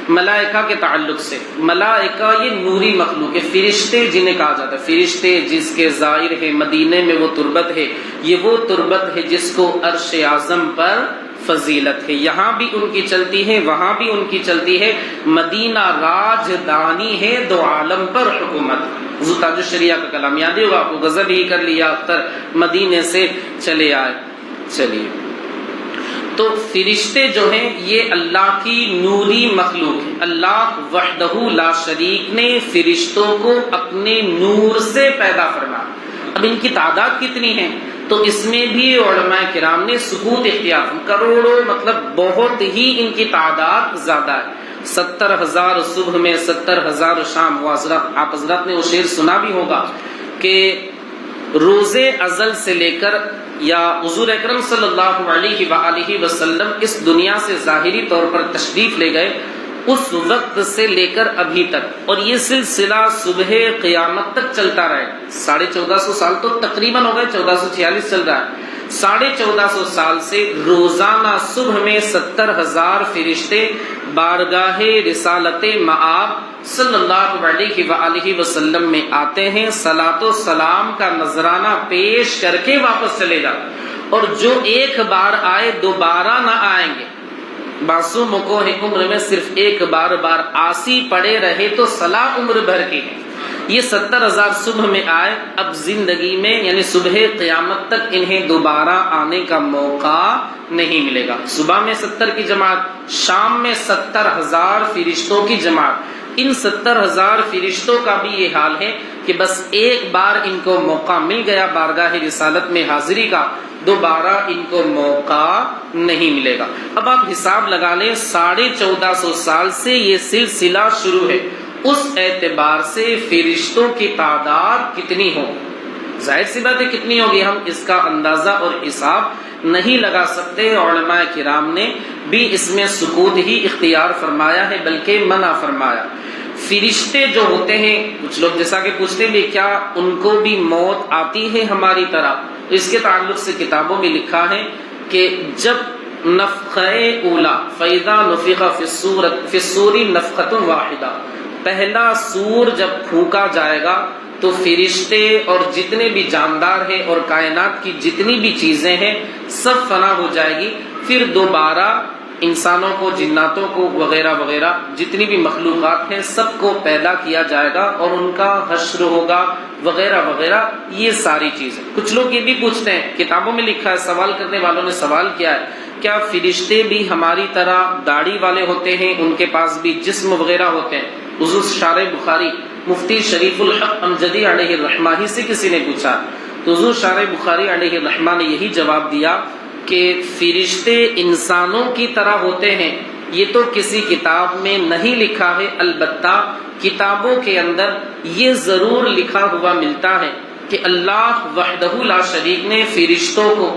B: ملائکہ کے تعلق سے، ملائکہ یہ نوری مخلوق ہے، فرشتے جنہیں کہا جاتا ہے، فرشتے جس کے ظاہر ہے مدینے میں وہ تربت ہے، یہ وہ تربت ہے جس کو عرش اعظم پر فضیلت ہے، یہاں بھی ان کی چلتی ہے وہاں بھی ان کی چلتی ہے۔ مدینہ راجدانی ہے، 2 عالم پر حکومت۔ حضور تاج الشریعہ کا کلام یاد ہوگا آپ کو، غضب ہی کر لیا اختر مدینے سے چلے آئے۔ چلیے تو فرشتے جو ہیں یہ اللہ کی نوری مخلوق ہے. اللہ وحدہ لا شریک نے فرشتوں کو اپنے نور سے پیدا فرمایا. اب ان کی تعداد کتنی ہے تو اس میں بھی علماء کرام نے سکوت اختیار، کروڑوں مطلب بہت ہی ان کی تعداد زیادہ ہے. 70,000 صبح میں 70,000 شام. آپ حضرات نے وہ شعر سنا بھی ہوگا کہ روز ازل سے لے کر یا حضور اکرم صلی اللہ علیہ وآلہ وسلم اس دنیا سے ظاہری طور پر تشریف لے گئے اس وقت سے لے کر ابھی تک، اور یہ سلسلہ صبح قیامت تک چلتا رہے. 1450 سال تو تقریباً ہو گئے، 1446 چل رہا ہے. 1450 سال سے روزانہ صبح میں 70,000 فرشتے بارگاہ رسالت مآب صلی اللہ علیہ وآلہ وسلم میں آتے ہیں، صلاۃ و سلام کا نذرانہ پیش کر کے واپس چلے جاتے. اور جو ایک بار آئے دوبارہ نہ آئیں گے. معصوم کو عمر میں صرف ایک بار آسی پڑے رہے تو صلاح عمر بھر کی ہے. یہ 70,000 صبح میں آئے، اب زندگی میں یعنی صبح قیامت تک انہیں دوبارہ آنے کا موقع نہیں ملے گا. صبح میں 70 کی جماعت، شام میں 70,000 فرشتوں کی جماعت. ان 70,000 فرشتوں کا بھی یہ حال ہے کہ بس ایک بار ان کو موقع مل گیا بارگاہ رسالت میں حاضری کا، دوبارہ ان کو موقع نہیں ملے گا. اب آپ حساب لگا لیں 1450 سال سے یہ سلسلہ شروع ہے، اس اعتبار سے فرشتوں کی تعداد کتنی ہو، ظاہر سی بات ہے کتنی ہوگی، ہم اس کا اندازہ اور حساب نہیں لگا سکتے. علماء کرام نے بھی اس میں سکوت ہی اختیار فرمایا ہے بلکہ منع فرمایا. فرشتے جو ہوتے ہیں، کچھ لوگ جیسا کہ پوچھتے ہیں کیا ان کو بھی موت آتی ہے ہماری طرح، تو اس کے تعلق سے کتابوں میں لکھا ہے کہ جب نفخہ اولا فَإِذَا نُفِخَ فِي الصُّورِ نَفْخَةٌ وَاحِدَةٌ، پہلا سور جب پھونکا جائے گا تو فرشتے اور جتنے بھی جاندار ہیں اور کائنات کی جتنی بھی چیزیں ہیں سب فنا ہو جائے گی. پھر دوبارہ انسانوں کو، جناتوں کو وغیرہ وغیرہ جتنی بھی مخلوقات ہیں سب کو پیدا کیا جائے گا اور ان کا حشر ہوگا وغیرہ وغیرہ. یہ ساری چیزیں کچھ لوگ یہ بھی پوچھتے ہیں، کتابوں میں لکھا ہے، سوال کرنے والوں نے سوال کیا ہے، کیا فرشتے بھی ہماری طرح داڑھی والے ہوتے ہیں، ان کے پاس بھی جسم وغیرہ ہوتے ہیں؟ حضور شارح بخاری مفتی شریف الحق امجدی علیہ الرحمہ ہی سے کسی نے پوچھا تو حضور شارح بخاری علیہ الرحمہ نے یہی جواب دیا کہ فرشتے انسانوں کی طرح ہوتے ہیں. یہ تو کسی کتاب میں نہیں لکھا ہے، البتہ کتابوں کے اندر یہ ضرور لکھا ہوا ملتا ہے کہ اللہ وحدہ لا شریک نے فرشتوں کو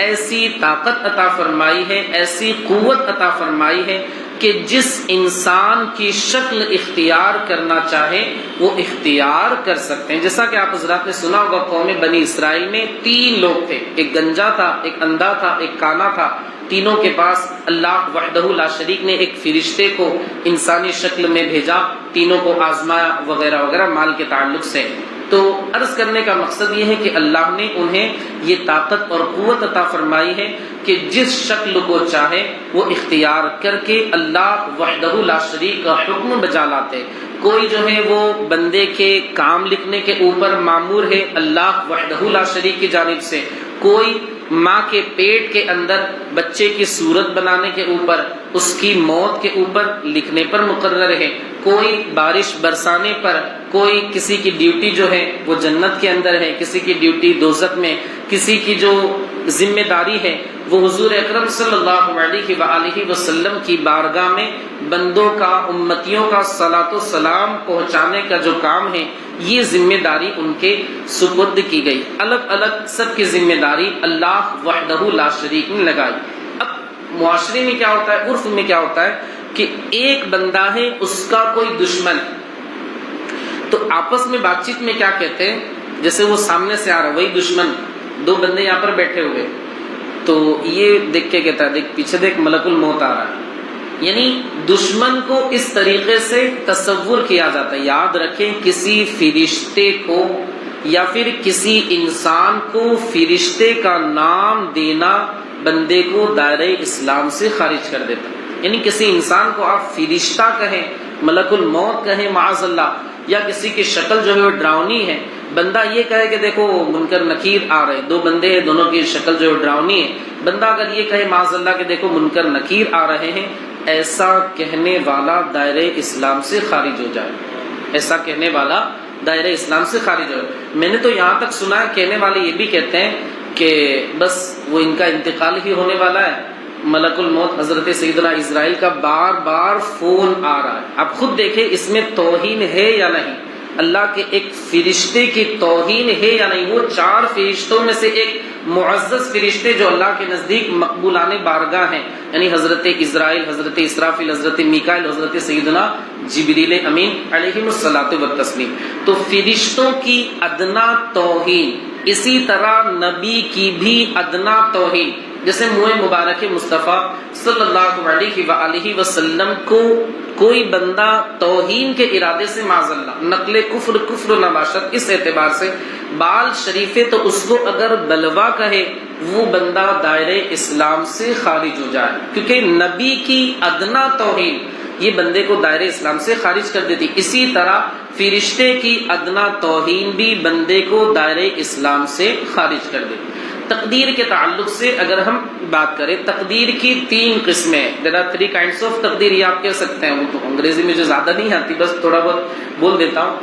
B: ایسی طاقت عطا فرمائی ہے، ایسی قوت عطا فرمائی ہے کہ جس انسان کی شکل اختیار کرنا چاہے وہ اختیار کر سکتے ہیں. جیسا کہ آپ حضرات نے سنا ہوگا قوم بنی اسرائیل میں 3 لوگ تھے، ایک گنجا تھا، ایک اندھا تھا، ایک کانا تھا. تینوں کے پاس اللہ وحدہ لا شریک نے ایک فرشتے کو انسانی شکل میں بھیجا، تینوں کو آزمایا وغیرہ وغیرہ مال کے تعلق سے. تو عرض کرنے کا مقصد یہ ہے کہ اللہ نے انہیں یہ طاقت اور قوت عطا فرمائی ہے کہ جس شکل کو چاہے وہ اختیار کر کے اللہ وحدہ لا شریک کا حکم بجا لاتے. کوئی جو ہے وہ بندے کے کام لکھنے کے اوپر مامور ہے اللہ وحدہ لا شریک کی جانب سے، کوئی ماں کے پیٹ کے اندر بچے کی صورت بنانے کے اوپر، اس کی موت کے اوپر لکھنے پر مقرر ہے، کوئی بارش برسانے پر، کوئی کسی کی ڈیوٹی جو ہے وہ جنت کے اندر ہے، کسی کی ڈیوٹی دوزخ میں، کسی کی جو ذمہ داری ہے وہ حضور اکرم صلی اللہ علیہ وآلہ وسلم کی بارگاہ میں بندوں کا، امتیوں کا صلاۃ و سلام پہنچانے کا جو کام ہے یہ ذمہ داری ان کے سپرد کی گئی. الگ الگ سب کی ذمہ داری اللہ وحدہ لا شریک نے لگائی. اب معاشرے میں کیا ہوتا ہے، عرف میں کیا ہوتا ہے کہ ایک بندہ ہے، اس کا کوئی دشمن ہے، تو آپس میں بات چیت میں کیا کہتے ہیں، جیسے وہ سامنے سے آ رہا وہی دشمن، 2 بندے یہاں پر بیٹھے ہوئے تو یہ دیکھ کے کہتا ہے دیکھ پیچھے دیکھ ملک الموت آ رہا ہے. یعنی دشمن کو اس طریقے سے تصور کیا جاتا ہے. یاد رکھیں کسی فرشتے کو یا پھر کسی انسان کو فرشتے کا نام دینا بندے کو دائرہ اسلام سے خارج کر دیتا. یعنی کسی انسان کو آپ فرشتہ کہیں، ملک الموت کہیں معاذ اللہ، یا کسی کی شکل جو ہے وہ ڈراؤنی ہے، بندہ یہ کہے کہ دیکھو منکر نکیر آ رہے، دو بندے ہیں، دونوں کی شکل جو ڈراؤنی ہے، بندہ اگر یہ کہے معاذ اللہ کہ دیکھو منکر نکیر آ رہے ہیں، ایسا کہنے والا دائرہ اسلام سے خارج ہو جائے، ایسا کہنے والا دائرہ اسلام سے خارج ہو جائے۔ میں نے تو یہاں تک سنا ہے کہنے والے یہ بھی کہتے ہیں کہ بس وہ ان کا انتقال ہی ہونے والا ہے، ملک الموت حضرت سیدنا اسرائیل کا بار بار فون آ رہا ہے۔ آپ خود دیکھیں اس میں توہین ہے یا نہیں، اللہ کے ایک فرشتے کی توہین ہے یا نہیں۔ وہ 4 فرشتوں میں سے ایک معزز فرشتے جو اللہ کے نزدیک مقبولان بارگاہ ہیں، یعنی حضرت اسرائیل، حضرت اسرافیل، حضرت میکائیل، حضرت سیدنا جبریل امین علیہ الصلوۃ والتسلیم۔ تو فرشتوں کی ادنا توہین، اسی طرح نبی کی بھی ادنا توہین، جیسے منہ مبارک مصطفیٰ صلی اللہ علیہ وآلہ وسلم کو کوئی بندہ توہین کے ارادے سے معاذ اللہ نقل کفر نباشت، اس اعتبار سے بال شریفے تو اس کو اگر بلوا کہے وہ بندہ دائرہ اسلام سے خارج ہو جائے، کیونکہ نبی کی ادنا توہین یہ بندے کو دائرہ اسلام سے خارج کر دیتی۔ اسی طرح فرشتے کی ادنا توہین بھی بندے کو دائرہ اسلام سے خارج کر دیتی۔ تقدیر کے تعلق سے اگر ہم بات کریں، تقدیر کی 3 قسمیں، there are 3 kinds of تقدیر، یہ آپ کہہ سکتے ہیں، وہ تو انگریزی میں جو زیادہ نہیں آتی، بس تھوڑا بہت بول دیتا ہوں۔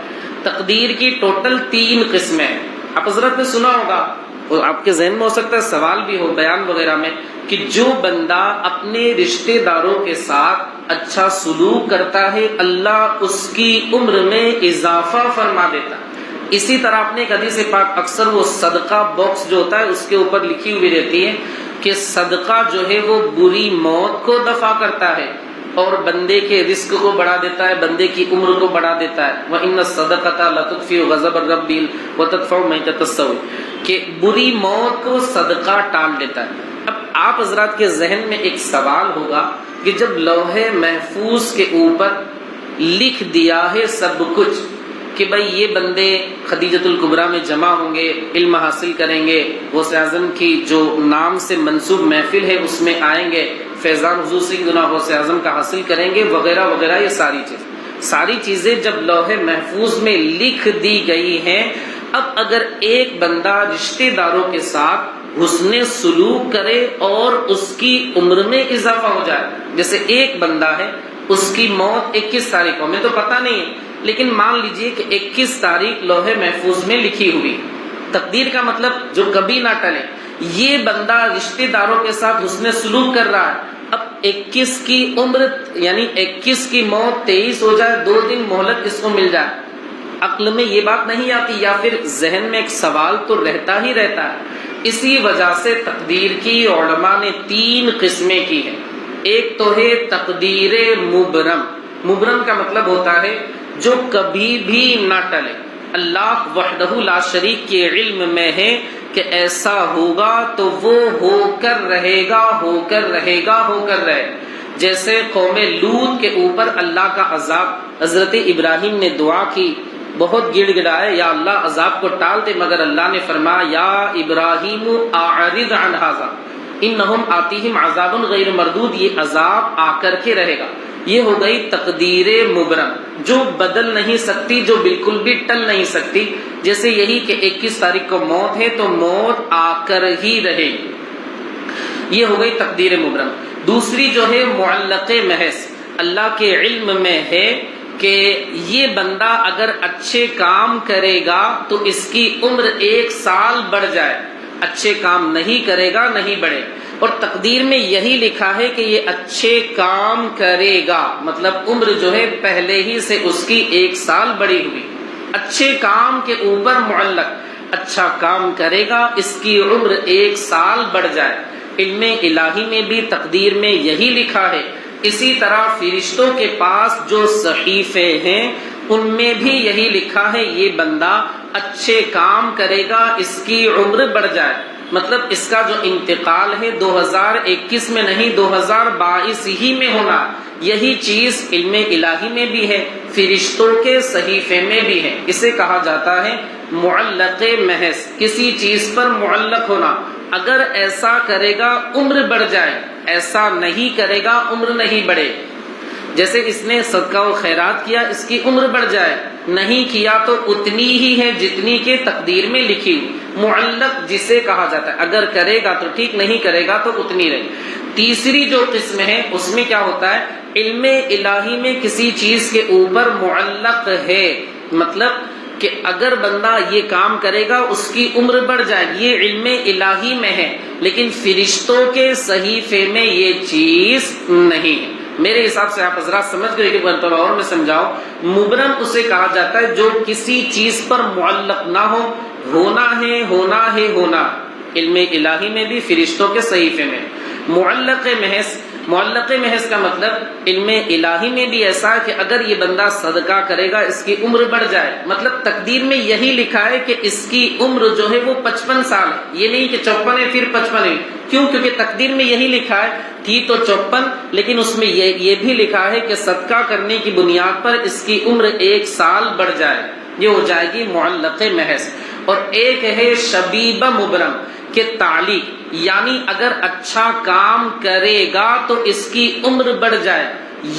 B: تقدیر کی ٹوٹل 3 قسمیں، آپ حضرت نے سنا ہوگا اور آپ کے ذہن میں ہو سکتا ہے سوال بھی ہو بیان وغیرہ میں، کہ جو بندہ اپنے رشتہ داروں کے ساتھ اچھا سلوک کرتا ہے اللہ اس کی عمر میں اضافہ فرما دیتا ہے۔ اسی طرح اپنے ایک حدیث پاک اکثر وہ صدقہ باکس جو ہوتا ہے اس کے اوپر لکھی ہوئی رہتی ہے کہ صدقہ جو ہے وہ بری موت کو دفع کرتا ہے اور بندے کے رزق کو بڑھا دیتا ہے، بندے کی عمر کو بڑھا دیتا ہے۔ وَإِنَّ الصَّدَقَةَ لَتُطْفِئُ غَضَبَ الرَّبِّ وَتَدْفَعُ مَيْتَةَ السَّوْءِ، کہ بری موت کو صدقہ ٹال دیتا ہے۔ اب آپ حضرات کے ذہن میں ایک سوال ہوگا کہ جب لوح محفوظ کے اوپر لکھ دیا ہے سب کچھ کہ بھئی یہ بندے خدیجۃ الکبریٰ میں جمع ہوں گے، علم حاصل کریں گے، غوث اعظم کی جو نام سے منسوب محفل ہے اس میں آئیں گے، فیضان حضور سیدنا غوث اعظم کا حاصل کریں گے، وغیرہ وغیرہ، یہ ساری چیزیں جب لوح محفوظ میں لکھ دی گئی ہیں، اب اگر ایک بندہ رشتہ داروں کے ساتھ حسن سلوک کرے اور اس کی عمر میں اضافہ ہو جائے، جیسے ایک بندہ ہے اس کی موت 21 تاریخ کو، ہمیں تو پتہ نہیں ہے لیکن مان لیجئے کہ 21 تاریخ لوح محفوظ میں لکھی ہوئی، تقدیر کا مطلب جو کبھی نہ ٹلے، یہ بندہ رشتہ داروں کے ساتھ حسن سلوک کر رہا ہے، اب 21 کی عمر یعنی 21 کی موت 23 ہو جائے، 2 دن مہلت اس کو مل جائے، عقل میں یہ بات نہیں آتی، یا پھر ذہن میں ایک سوال تو رہتا ہی رہتا ہے۔ اسی وجہ سے تقدیر کی علماء نے 3 قسمیں کی ہیں۔ ایک تو ہے تقدیر مبرم، مبرم کا مطلب ہوتا ہے جو کبھی بھی نہ ٹلے، اللہ وحدہ لا شریک کے علم میں ہے کہ ایسا ہوگا تو وہ ہو کر رہے گا، ہو کر رہے گا، ہو کر رہے۔ جیسے قوم لوط کے اوپر اللہ کا عذاب، حضرت ابراہیم نے دعا کی، بہت گڑ گڑائے یا اللہ عذاب کو ٹال دے، مگر اللہ نے فرمایا یا ابراہیم اعرض عن ھذا انہم آتیہم عذاب غیر مردود، یہ عذاب آ کر کے رہے گا۔ یہ ہو گئی تقدیر مبرم جو بدل نہیں سکتی، جو بالکل بھی ٹل نہیں سکتی، جیسے یہی کہ 21 تاریخ کو موت ہے تو موت آ کر ہی رہے گی، یہ ہو گئی تقدیر مبرم۔ دوسری جو ہے معلق محض، اللہ کے علم میں ہے کہ یہ بندہ اگر اچھے کام کرے گا تو اس کی عمر 1 سال بڑھ جائے، اچھے کام نہیں کرے گا نہیں بڑھے، اور تقدیر میں یہی لکھا ہے کہ یہ اچھے کام کرے گا، مطلب عمر جو ہے پہلے ہی سے اس کی 1 سال بڑھی ہوئی، اچھے کام کے اوپر معلق، اچھا کام کرے گا اس کی عمر 1 سال بڑھ جائے۔ علم الہی میں بھی تقدیر میں یہی لکھا ہے۔ اسی طرح فرشتوں کے پاس جو صحیفے ہیں ان میں بھی یہی لکھا ہے یہ بندہ اچھے کام کرے گا اس کی عمر بڑھ جائے، مطلب اس کا جو انتقال ہے 2021 میں نہیں 2022 ہی میں ہونا۔ یہی چیز علم الہی میں بھی ہے، فرشتوں کے صحیفے میں بھی ہے، اسے کہا جاتا ہے معلق محض، کسی چیز پر معلق ہونا۔ اگر ایسا کرے گا عمر بڑھ جائے، ایسا نہیں کرے گا عمر نہیں بڑھے۔ جیسے اس نے صدقہ و خیرات کیا اس کی عمر بڑھ جائے، نہیں کیا تو اتنی ہی ہے جتنی کہ تقدیر میں لکھی ہوئی. معلق جسے کہا جاتا ہے اگر کرے گا تو ٹھیک، نہیں کرے گا تو اتنی رہے. تیسری جو قسم ہے اس میں کیا ہوتا ہے، علم الہی میں کسی چیز کے اوپر معلق ہے، مطلب کہ اگر بندہ یہ کام کرے گا اس کی عمر بڑھ جائے گی، یہ علم الہی میں ہے، لیکن فرشتوں کے صحیفے میں یہ چیز نہیں ہے. میرے حساب سے آپ حضرات سمجھ گئے کہ مرتبہ اور میں سمجھاؤ. مبرم اسے کہا جاتا ہے جو کسی چیز پر معلق نہ ہو، ہونا ہے ہونا ہے ہونا، علم الہی میں بھی فرشتوں کے صحیفے میں. معلق محض کا مطلب علم الہی میں بھی ایسا ہے کہ اگر یہ بندہ صدقہ کرے گا اس کی عمر بڑھ جائے، مطلب تقدیر میں یہی لکھا ہے کہ اس کی عمر جو ہے وہ 55 سال ہے، یہ نہیں کہ 54 ہے پھر 55 ہے. کیوں؟ کیونکہ تقدیر میں یہی لکھا ہے، تھی تو 54 لیکن اس میں یہ بھی لکھا ہے کہ صدقہ کرنے کی بنیاد پر اس کی عمر 1 سال بڑھ جائے، یہ ہو جائے گی معلق محض. اور ایک ہے شبیب مبرم کہ تعلیق، یعنی اگر اچھا کام کرے گا تو اس کی عمر بڑھ جائے.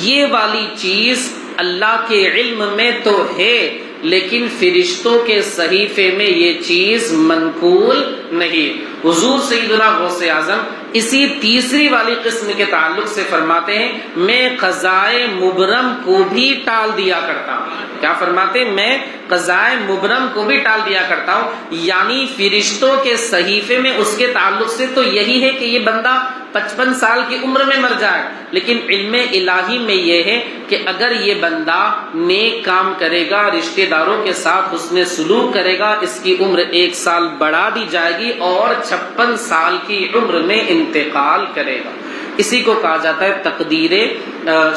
B: یہ والی چیز اللہ کے علم میں تو ہے لیکن فرشتوں کے صحیفے میں یہ چیز منقول نہیں. حضور سیدنا غوث اعظم اسی تیسری والی قسم کے تعلق سے فرماتے ہیں میں قضائے مبرم کو بھی ٹال دیا کرتا ہوں. کیا فرماتے ہیں؟ میں قضائے مبرم کو بھی ٹال دیا کرتا ہوں، یعنی فرشتوں کے صحیفے میں اس کے تعلق سے تو یہی ہے کہ یہ بندہ 55 سال کی عمر میں مر جائے، لیکن علم الہی میں یہ ہے کہ اگر یہ بندہ نیک کام کرے گا، رشتہ داروں کے ساتھ حسن سلوک کرے گا، اس کی عمر 1 سال بڑھا دی جائے گی اور 56 سال کی عمر میں انتقال کرے گا. اسی کو کہا جاتا ہے تقدیر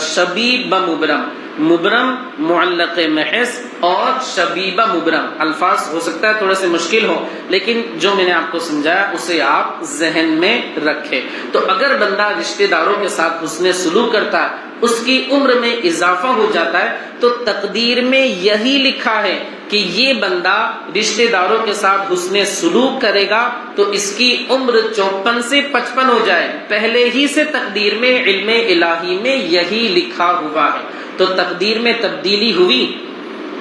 B: شبیب مبرم. مبرم معلق محض اور شبیبہ مبرم الفاظ ہو سکتا ہے تھوڑے سے مشکل ہو، لیکن جو میں نے آپ کو سمجھایا اسے آپ ذہن میں رکھیں. تو اگر بندہ رشتہ داروں کے ساتھ حسن سلوک کرتا ہے، اس کی عمر میں اضافہ ہو جاتا ہے، تو تقدیر میں یہی لکھا ہے کہ یہ بندہ رشتہ داروں کے ساتھ حسن سلوک کرے گا تو اس کی عمر 54 سے 55 ہو جائے. پہلے ہی سے تقدیر میں علم الہی میں یہی لکھا ہوا ہے. تو تقدیر میں تبدیلی ہوئی؟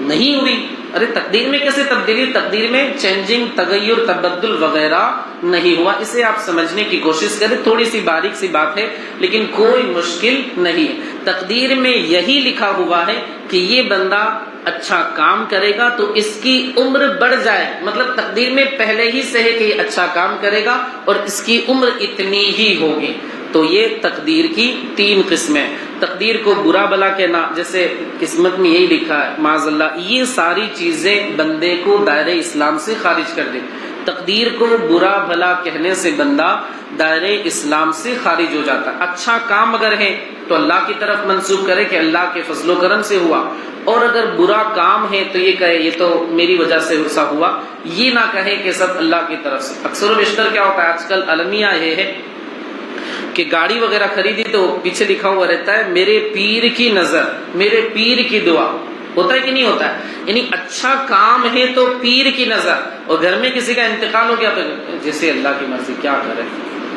B: نہیں ہوئی. ارے تقدیر میں کیسے تبدیلی؟ تقدیر میں چینجنگ، تغیر، تبدل وغیرہ نہیں ہوا. اسے آپ سمجھنے کی کوشش کریں، تھوڑی سی باریک سی بات ہے لیکن کوئی مشکل نہیں ہے. تقدیر میں یہی لکھا ہوا ہے کہ یہ بندہ اچھا کام کرے گا تو اس کی عمر بڑھ جائے، مطلب تقدیر میں پہلے ہی سے ہے کہ یہ اچھا کام کرے گا اور اس کی عمر اتنی ہی ہوگی. تو یہ تقدیر کی 3 قسمیں. تقدیر کو برا بھلا کہنا، جیسے قسمت میں یہی لکھا ہے معاذ اللہ، یہ ساری چیزیں بندے کو دائرہ اسلام سے خارج کر دیں. تقدیر کو برا بھلا کہنے سے بندہ دائرہ اسلام سے خارج ہو جاتا ہے. اچھا کام اگر ہے تو اللہ کی طرف منسوب کرے کہ اللہ کے فضل و کرم سے ہوا، اور اگر برا کام ہے تو یہ کہے یہ تو میری وجہ سے ایسا ہوا، یہ نہ کہے کہ سب اللہ کی طرف سے. اکثر و بیشتر کیا ہوتا ہے آج کل المیہ یہ ہے کہ گاڑی وغیرہ خریدی تو پیچھے لکھا ہوا رہتا ہے میرے پیر کی نظر، میرے پیر کی دعا. ہوتا ہے کہ نہیں ہوتا ہے؟ یعنی اچھا کام ہے تو پیر کی نظر، اور گھر میں کسی کا انتقال ہو گیا تو جیسے اللہ کی مرضی کیا کرے.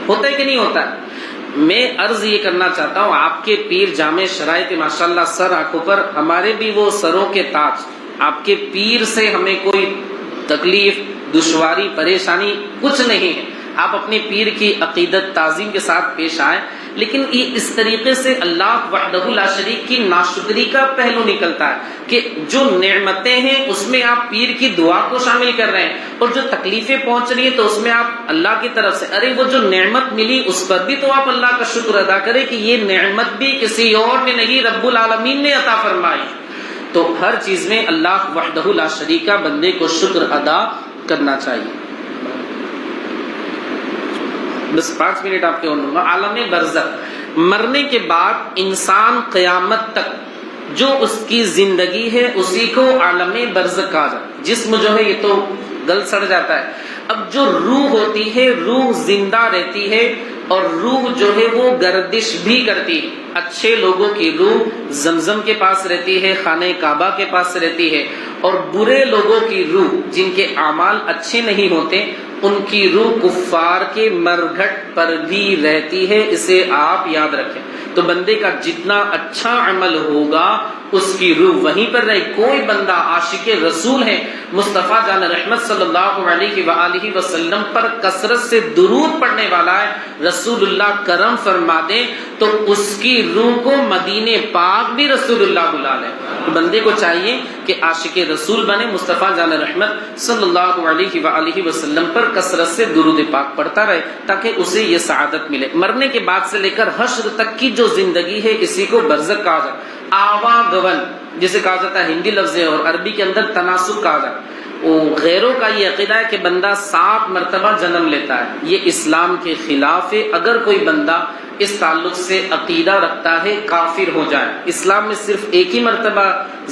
B: ہوتا ہے کہ نہیں ہوتا ہے؟ میں عرض یہ کرنا چاہتا ہوں آپ کے پیر جامع شرائط ماشاءاللہ سر آنکھوں پر، ہمارے بھی وہ سروں کے تاج. آپ کے پیر سے ہمیں کوئی تکلیف، دشواری، پریشانی کچھ نہیں ہے. آپ اپنے پیر کی عقیدت تعظیم کے ساتھ پیش آئیں، لیکن یہ اس طریقے سے اللہ وحدہ لا شریک کی ناشکری کا پہلو نکلتا ہے کہ جو نعمتیں ہیں اس میں آپ پیر کی دعا کو شامل کر رہے ہیں، اور جو تکلیفیں پہنچ رہی ہیں تو اس میں آپ اللہ کی طرف سے، ارے وہ جو نعمت ملی اس پر بھی تو آپ اللہ کا شکر ادا کریں کہ یہ نعمت بھی کسی اور نے نہیں، رب العالمین نے عطا فرمائی. تو ہر چیز میں اللہ وحدہ لا شریک کا بندے کو شکر ادا کرنا چاہیے. بس 5 منٹ آپ کے اور لوں گا. عالم برزخ، مرنے کے بعد انسان قیامت تک جو اس کی زندگی ہے اسی کو عالم برزخ کہا جاتا ہے. جسم جو ہے یہ تو گل سڑ جاتا ہے. اب جو روح ہوتی ہے، روح زندہ رہتی ہے، اور روح جو ہے وہ گردش بھی کرتی ہے. اچھے لوگوں کی روح زمزم کے پاس رہتی ہے، خانہ کعبہ کے پاس رہتی ہے، اور برے لوگوں کی روح جن کے اعمال اچھے نہیں ہوتے ان کی روح کفار کے مرگھٹ پر بھی رہتی ہے. اسے آپ یاد رکھیں. تو بندے کا جتنا اچھا عمل ہوگا اس کی روح وہیں پر رہے. کوئی بندہ عاشق رسول ہے، مصطفیٰ جان رحمت صلی اللہ علیہ وآلہ وسلم پر کثرت سے درود پڑھنے والا ہے، رسول اللہ کرم فرما دیں تو اس کی روح کو مدینے پاک بھی رسول اللہ بلا لیں. بندے کو چاہیے کہ عاشق رسول بنے، مصطفیٰ جان رحمت صلی اللہ علیہ وآلہ وسلم پر کثرت سے درود پاک پڑھتا رہے تاکہ اسے یہ سعادت ملے. مرنے کے بعد سے لے کر حشر تک کی جو زندگی ہے اسی کو برزخ کہا جاتا ہے. آواگون جسے کہا جاتا ہے ہندی لفظ ہے، اور عربی کے اندر تناسب کہا جاتا ہے. غیروں کا یہ عقیدہ ہے کہ بندہ 7 مرتبہ جنم لیتا ہے، یہ اسلام کے خلاف ہے. اگر کوئی بندہ اس تعلق سے عقیدہ رکھتا ہے کافر ہو جائے. اسلام میں صرف ایک ہی مرتبہ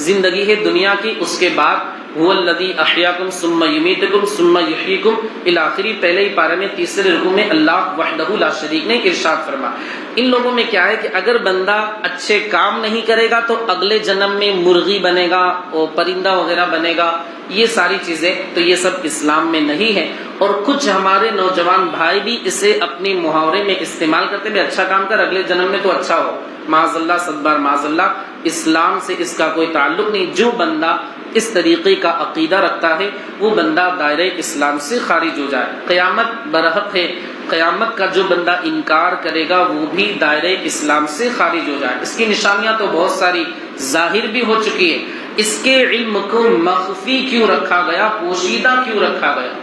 B: زندگی ہے دنیا کی، اس کے بعد هو الذی احیاکم ثم یمیتکم ثم یحییکم الاخری. پہلے ہی پارے میں تیسرے رکوع میں اللہ وحدہ لا شریک نے ارشاد فرما. ان لوگوں میں کیا ہے کہ اگر بندہ اچھے کام نہیں کرے گا تو اگلے جنم میں مرغی بنے گا اور پرندہ وغیرہ بنے گا. یہ ساری چیزیں تو یہ سب اسلام میں نہیں ہے. اور کچھ ہمارے نوجوان بھائی بھی اسے اپنے محاورے میں استعمال کرتے ہیں، اچھا کام کر اگلے جنم میں تو اچھا ہو. معاذ اللہ، صدبار معاذ اللہ. اسلام سے اس کا کوئی تعلق نہیں. جو بندہ اس طریقے کا عقیدہ رکھتا ہے وہ بندہ دائرہ اسلام سے خارج ہو جائے. قیامت برحق ہے، قیامت کا جو بندہ انکار کرے گا وہ بھی دائرہ اسلام سے خارج ہو جائے. اس کی نشانیاں تو بہت ساری ظاہر بھی ہو چکی ہے. اس کے علم کو مخفی کیوں رکھا گیا، پوشیدہ کیوں رکھا گیا؟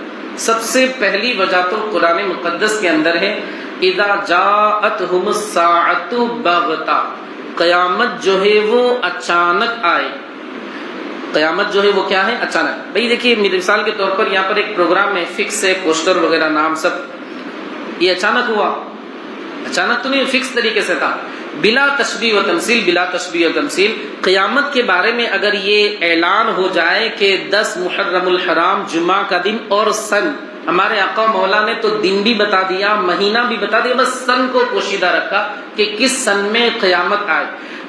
B: سب سے پہلی وجہ تو قرآن مقدس کے اندر ہے اذا جاءتہم الساعۃ بغتہ. قیامت جو ہے وہ اچانک آئے. قیامت جو ہے وہ کیا ہے؟ اچانک. بھئی دیکھیے مثال کے طور پر یہاں پر ایک پروگرام ہے، فکس ہے، پوسٹر وغیرہ نام سب، یہ اچانک ہوا؟ اچانک تو نہیں، فکس طریقے سے تھا، بلا تشبیہ و تمثیل. بلا تشبیہ و تمثیل. قیامت کے بارے میں اگر یہ اعلان ہو جائے کہ 10 محرم الحرام جمعہ کا دن اور سن، ہمارے آقا مولا نے تو دن بھی بتا دیا، مہینہ بھی بتا دیا، بس سن کو پوشیدہ رکھا کہ کس سن میں قیامت آئے.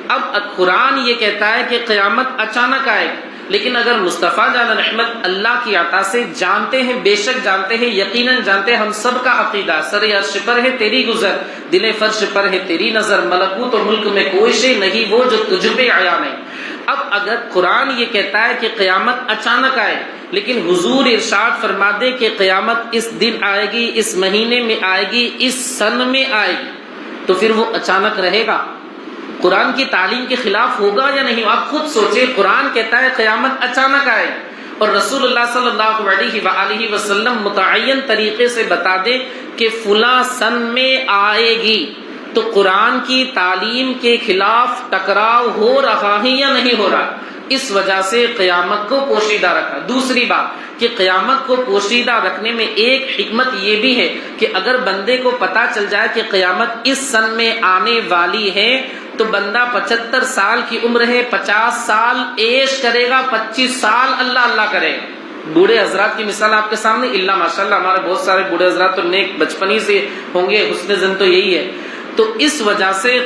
B: اب قرآن یہ کہتا ہے کہ قیامت اچانک آئے گی. لیکن اگر مصطفیٰ جان رحمت اللہ کی عطا سے جانتے ہیں، بے شک جانتے ہیں، یقیناً جانتے ہیں، ہم سب کا عقیدہ سر عرش پر ہے تیری گزر، دل فرش پر ہے تیری نظر، ملکوت و ملک میں کوئی شے نہیں وہ جو تجھ پہ آیا نہیں. اب اگر قرآن یہ کہتا ہے کہ قیامت اچانک آئے، لیکن حضور ارشاد فرما دے کہ قیامت اس دن آئے گی، اس مہینے میں آئے گی، اس سن میں آئے گی، تو پھر وہ اچانک رہے گا؟ قرآن کی تعلیم کے خلاف ہوگا یا نہیں؟ آپ خود سوچیں. قرآن کہتا ہے قیامت اچانک آئے گی اور رسول اللہ صلی اللہ علیہ وآلہ وسلم متعین طریقے سے بتا دے کہ فلاں سن میں آئے گی، تو قرآن کی تعلیم کے خلاف ٹکراؤ ہو رہا ہے یا نہیں ہو رہا؟ اس وجہ سے قیامت کو پوشیدہ رکھا. دوسری بات کہ قیامت کو پوشیدہ رکھنے میں ایک حکمت یہ بھی ہے کہ اگر بندے کو پتا چل جائے کہ قیامت اس سن میں آنے والی ہے تو بندہ 75 سال کی عمر ہے، 50 سال عیش کرے گا، 25 سال اللہ اللہ کرے گا. بوڑھے حضرات کی مثال آپ کے سامنے، اللہ ماشاءاللہ ہمارے بہت سارے بوڑھے حضرات تو نیک بچپن ہی سے ہوں گے، حسن زن تو یہی ہے. تو اس وجہ سے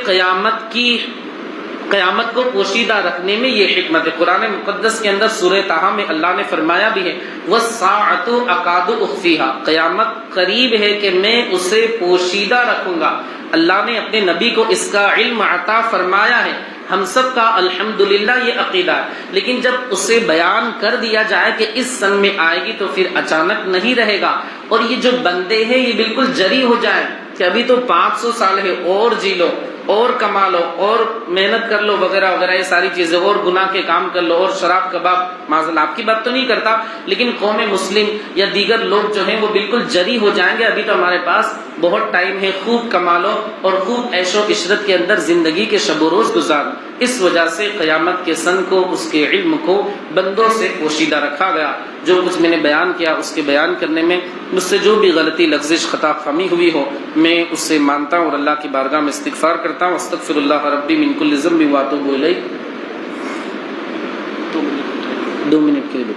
B: قیامت کو پوشیدہ رکھنے میں یہ حکمت ہے. قرآن مقدس کے اندر سورہ طٰہٰ میں اللہ نے فرمایا بھی ہے وَالسَّاعَةُ أَكَادُ أُخْفِيهَا، قیامت قریب ہے کہ میں اسے پوشیدہ رکھوں گا. اللہ نے اپنے نبی کو اس کا علم عطا فرمایا ہے. ہم سب کا الحمدللہ یہ عقیدہ ہے، لیکن جب اسے بیان کر دیا جائے کہ اس سن میں آئے گی تو پھر اچانک نہیں رہے گا. اور یہ جو بندے ہیں یہ بالکل جری ہو جائیں کہ ابھی تو 500 سال ہے، اور جی لو، اور کما لو، اور محنت کر لو وغیرہ وغیرہ، یہ ساری چیزیں، اور گناہ کے کام کر لو، اور شراب کباب. معذ آپ کی بات تو نہیں کرتا، لیکن قوم مسلم یا دیگر لوگ جو ہیں وہ بالکل جری ہو جائیں گے. ابھی تو ہمارے پاس بہت ٹائم ہے، خوب کما لو اور خوب عیش و عشرت کے اندر زندگی کے شب و روز گزارو. اس وجہ سے قیامت کے سن کو، اس کے علم کو بندوں سے پوشیدہ رکھا گیا. جو کچھ میں نے بیان کیا اس کے بیان کرنے میں مجھ سے جو بھی غلطی، لغزش، خطا خامی ہوئی ہو میں اس سے مانتا ہوں اور اللہ کی بارگاہ میں استغفار کرتا ہوں. استغفر اللہ ربی من کل ذنب واتوب الیہ. 2 منٹ کے لیے